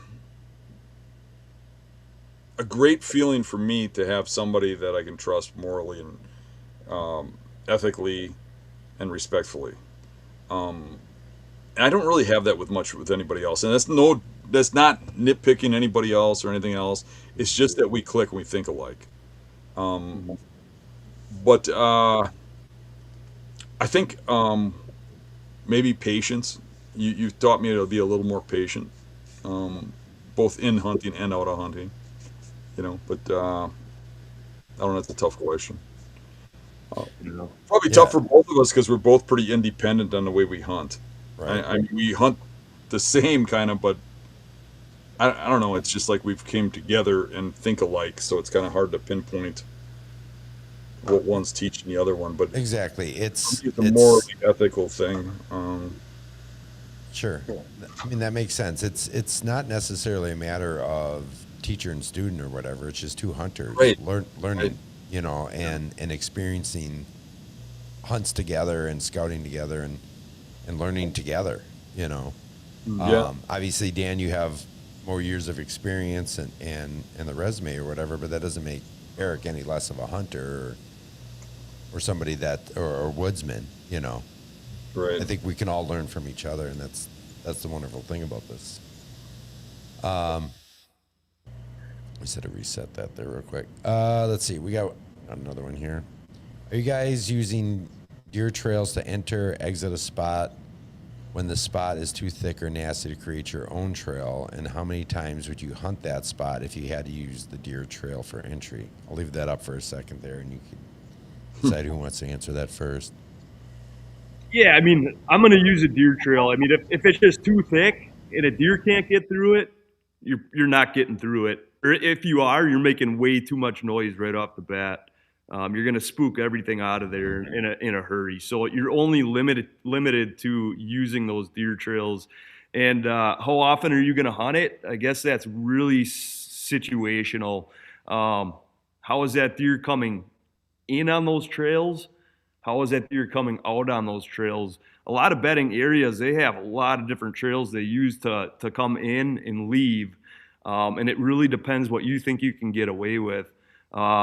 [SPEAKER 2] great feeling for me to have somebody that I can trust morally and ethically and respectfully. Um, and I don't really have that with anybody else. And that's not nitpicking anybody else or anything else. It's just that we click and we think alike. Um, but I think maybe patience. You've taught me to be a little more patient, um, both in hunting and out of hunting. But I don't know. It's a tough question. Uh,
[SPEAKER 3] You know.
[SPEAKER 2] Probably tough
[SPEAKER 1] Yeah.
[SPEAKER 2] for both of us because we're both pretty independent on the way we hunt.
[SPEAKER 1] Right.
[SPEAKER 2] I mean, we hunt the same kind of, but I don't know. It's just like we've came together and think alike, so it's kind of hard to pinpoint what one's teaching the other one. But
[SPEAKER 1] Exactly.
[SPEAKER 2] for
[SPEAKER 1] It's
[SPEAKER 2] me, it's a
[SPEAKER 1] it's
[SPEAKER 2] morally ethical thing.
[SPEAKER 1] sure. I mean, that makes sense. It's not necessarily a matter of teacher and student or whatever. It's just two hunters
[SPEAKER 2] Right, right.
[SPEAKER 1] learning, and experiencing hunts together and scouting together and learning together, you know.
[SPEAKER 2] Yeah,
[SPEAKER 1] Obviously, Dan, you have more years of experience and the resume or whatever, but that doesn't make Eric any less of a hunter or somebody or woodsman, you know.
[SPEAKER 2] right.
[SPEAKER 1] I think we can all learn from each other, and that's the wonderful thing about this. Um, we said to reset that there real quick. Let's see, we got another one here. Are you guys using deer trails to enter, exit a spot when the spot is too thick or nasty to create your own trail? And how many times would you hunt that spot if you had to use the deer trail for entry? I'll leave that up for a second there, and you can decide who wants to answer that first.
[SPEAKER 3] Yeah, I mean, I'm going to use a deer trail. I mean, if it's just too thick and a deer can't get through it, you're not getting through it. Or if you are, you're making way too much noise right off the bat. You're going to spook everything out of there in a hurry. So you're only limited to using those deer trails. And how often are you going to hunt it? I guess that's really situational. How is that deer coming in on those trails? How is that deer coming out on those trails? A lot of bedding areas, they have a lot of different trails they use to come in and leave. And it really depends what you think you can get away with.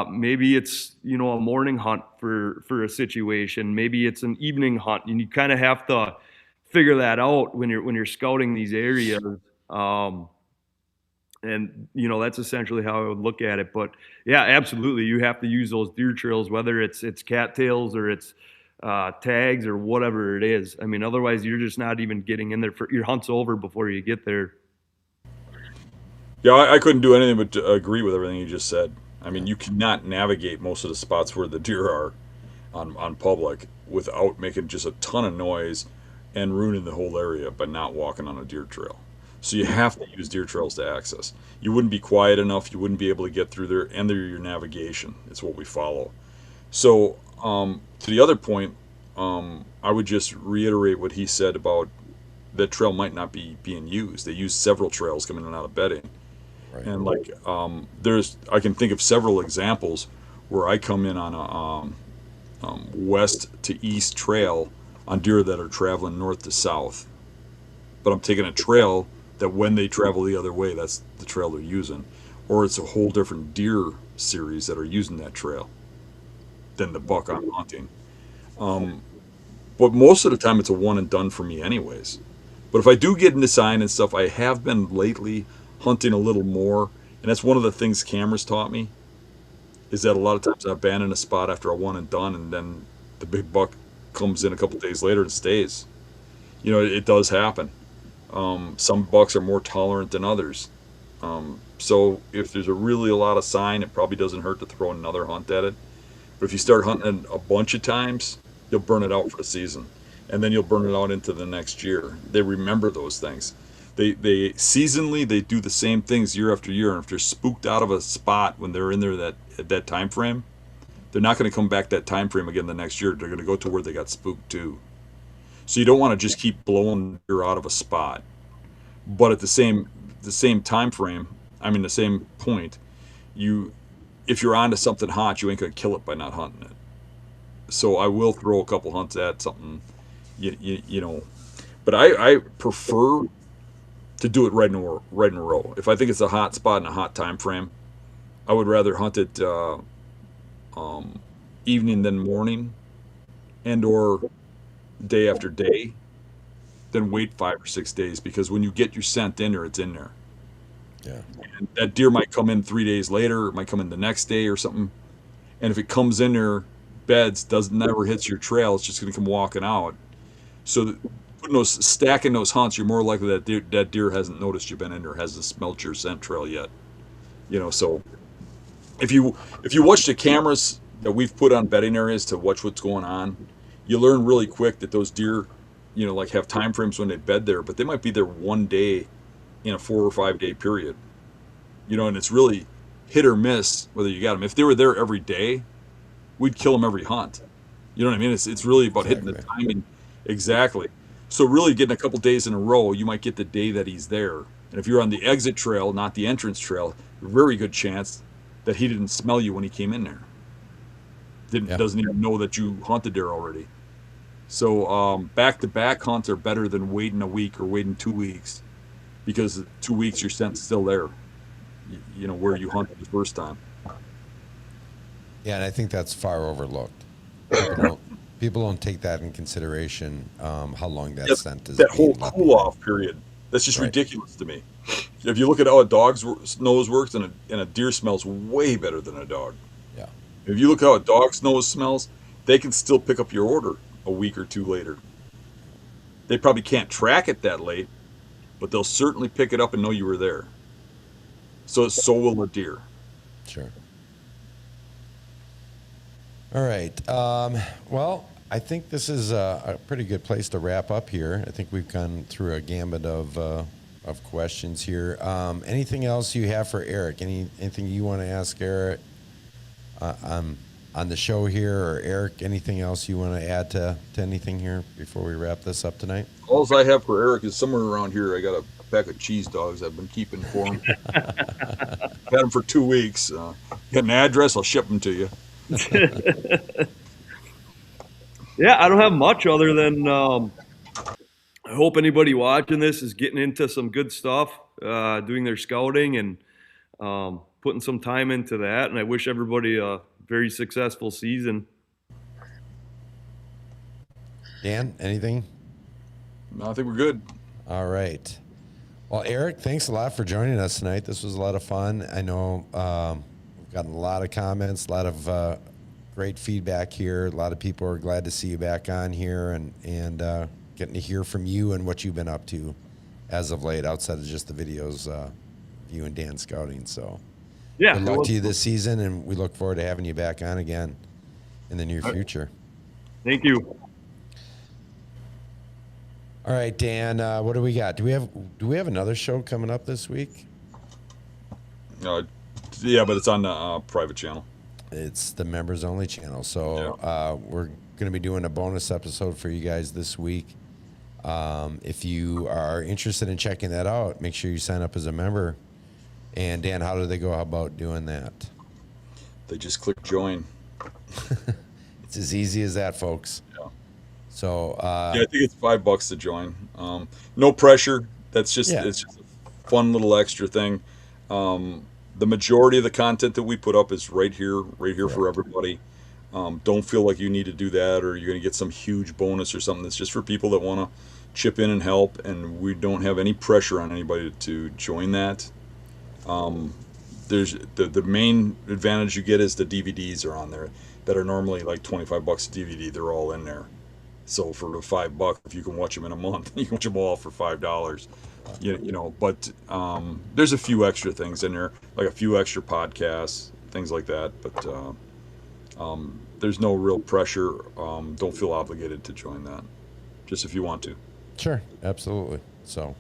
[SPEAKER 3] Maybe it's, a morning hunt for a situation. Maybe it's an evening hunt, and you kind of have to figure that out when you're scouting these areas. Um, and that's essentially how I would look at it. But yeah, absolutely, you have to use those deer trails, whether it's cattails or it's tags or whatever it is. I mean, otherwise you're just not even getting in there. Your hunt's over before you get there.
[SPEAKER 2] Yeah, I couldn't do anything but to agree with everything you just said. I mean, you cannot navigate most of the spots where the deer are on public without making just a ton of noise and ruining the whole area by not walking on a deer trail. So you have to use deer trails to access. You wouldn't be quiet enough. You wouldn't be able to get through there, and they're your navigation. It's what we follow. So to the other point, I would just reiterate what he said about that trail might not be being used. They use several trails coming in and out of bedding.
[SPEAKER 1] Right.
[SPEAKER 2] And like I can think of several examples where I come in on a west to east trail on deer that are traveling north to south, but I'm taking a trail that when they travel the other way, that's the trail they're using, or it's a whole different deer series that are using that trail than the buck I'm hunting. Um, but most of the time, it's a one and done for me, anyways. But if I do get into sign and stuff, I have been lately hunting a little more, and that's one of the things cameras taught me. Is that a lot of times I abandon a spot after a one and done, and then the big buck comes in a couple days later and stays. It does happen. Some bucks are more tolerant than others. So if there's a lot of sign, it probably doesn't hurt to throw another hunt at it. But if you start hunting a bunch of times, you'll burn it out for the season, and then you'll burn it out into the next year. They remember those things. They seasonally they do the same things year after year, and if they're spooked out of a spot when they're in there at that time frame, they're not going to come back that time frame again the next year. They're going to go to where they got spooked to. So you don't want to just keep blowing deer out of a spot, but at the same time frame, I mean the same point, you if you're onto something hot, you ain't gonna kill it by not hunting it. So I will throw a couple hunts at something, you know. But I prefer to do it right in a row. If I think it's a hot spot in a hot time frame, I would rather hunt it evening than morning, and or day after day, than wait 5 or 6 days, because when you get your scent in there, it's in there.
[SPEAKER 1] Yeah.
[SPEAKER 2] And that deer might come in 3 days later, it might come in the next day or something. And if it comes in there, beds, never hits your trail, it's just going to come walking out. So stacking those hunts, you're more likely that deer hasn't noticed you've been in there, hasn't smelt your scent trail yet. So if you watch the cameras that we've put on bedding areas to watch what's going on, you learn really quick that those deer, like have time frames when they bed there, but they might be there one day in a 4 or 5 day period. And it's really hit or miss whether you got them. If they were there every day, we'd kill them every hunt. You know what I mean? It's really about hitting the timing exactly. So really getting a couple days in a row, you might get the day that he's there. And if you're on the exit trail, not the entrance trail, very good chance that he didn't smell you when he came in there. Doesn't even know that you hunted there already. So back-to-back hunts are better than waiting a week or waiting 2 weeks, because 2 weeks your scent's still there, where you hunted the first time.
[SPEAKER 1] Yeah, and I think that's far overlooked. People don't take that in consideration, how long that scent is.
[SPEAKER 2] That whole cool-off period, that's just ridiculous to me. If you look at how a dog's nose works, and a deer smells way better than a dog.
[SPEAKER 1] Yeah.
[SPEAKER 2] If you look how a dog's nose smells, they can still pick up your order a week or two later. They probably can't track it that late, but they'll certainly pick it up and know you were there. So will a deer.
[SPEAKER 1] Sure. All right. Well, I think this is a pretty good place to wrap up here. I think we've gone through a gambit of questions here. Anything else you have for Eric? Anything you want to ask Eric on the show here, or Eric, anything else you want to add to anything here before we wrap this up tonight?
[SPEAKER 2] All I have for Eric is somewhere around here I got a pack of cheese dogs I've been keeping for him. Had them for 2 weeks. Get an address, I'll ship them to you.
[SPEAKER 3] Yeah, I don't have much other than I hope anybody watching this is getting into some good stuff, doing their scouting and putting some time into that. And I wish everybody a very successful season.
[SPEAKER 1] Dan, anything?
[SPEAKER 2] No, I think we're good.
[SPEAKER 1] All right. Well, Eric, thanks a lot for joining us tonight. This was a lot of fun. I know we've gotten a lot of comments, a lot of great feedback here. A lot of people are glad to see you back on here and getting to hear from you and what you've been up to as of late, outside of just the videos, you and Dan scouting. So
[SPEAKER 3] yeah,
[SPEAKER 1] good luck to you this season, and we look forward to having you back on again in the near future.
[SPEAKER 3] Thank you.
[SPEAKER 1] All right, Dan, what do we got? Do we have another show coming up this week?
[SPEAKER 2] Yeah, but it's on the private channel.
[SPEAKER 1] It's the members only channel. So we're going to be doing a bonus episode for you guys this week. If you are interested in checking that out, make sure you sign up as a member. And Dan, how do they go about doing that?
[SPEAKER 2] They just click join.
[SPEAKER 1] It's as easy as that, folks.
[SPEAKER 2] Yeah.
[SPEAKER 1] So
[SPEAKER 2] I think it's $5 to join. No pressure. It's just a fun little extra thing. The majority of the content that we put up is right here for everybody. Don't feel like you need to do that, or you're going to get some huge bonus or something. It's just for people that want to chip in and help, and we don't have any pressure on anybody to join that. There's the main advantage you get is the DVDs are on there that are normally like $25 a DVD. They're all in there. So for the $5, if you can watch them in a month, you can watch them all for $5. But there's a few extra things in there, like a few extra podcasts, things like that. But there's no real pressure. Don't feel obligated to join that, just if you want to.
[SPEAKER 1] Sure, absolutely. So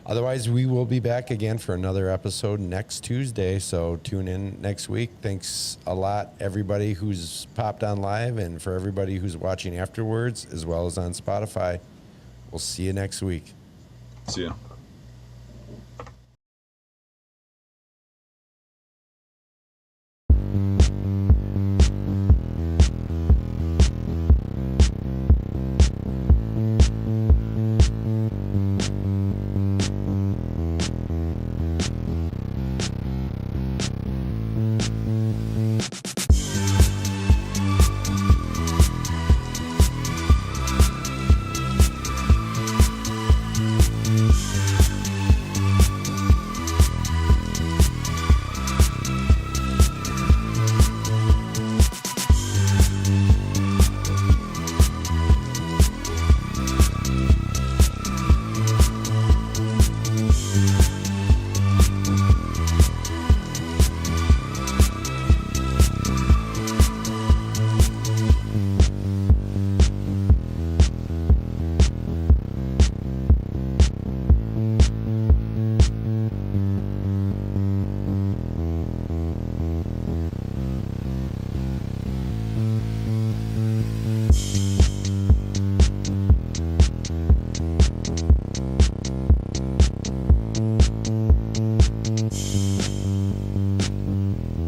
[SPEAKER 1] otherwise, we will be back again for another episode next Tuesday. So tune in next week. Thanks a lot, everybody who's popped on live, and for everybody who's watching afterwards, as well as on Spotify. We'll see you next week.
[SPEAKER 2] See ya.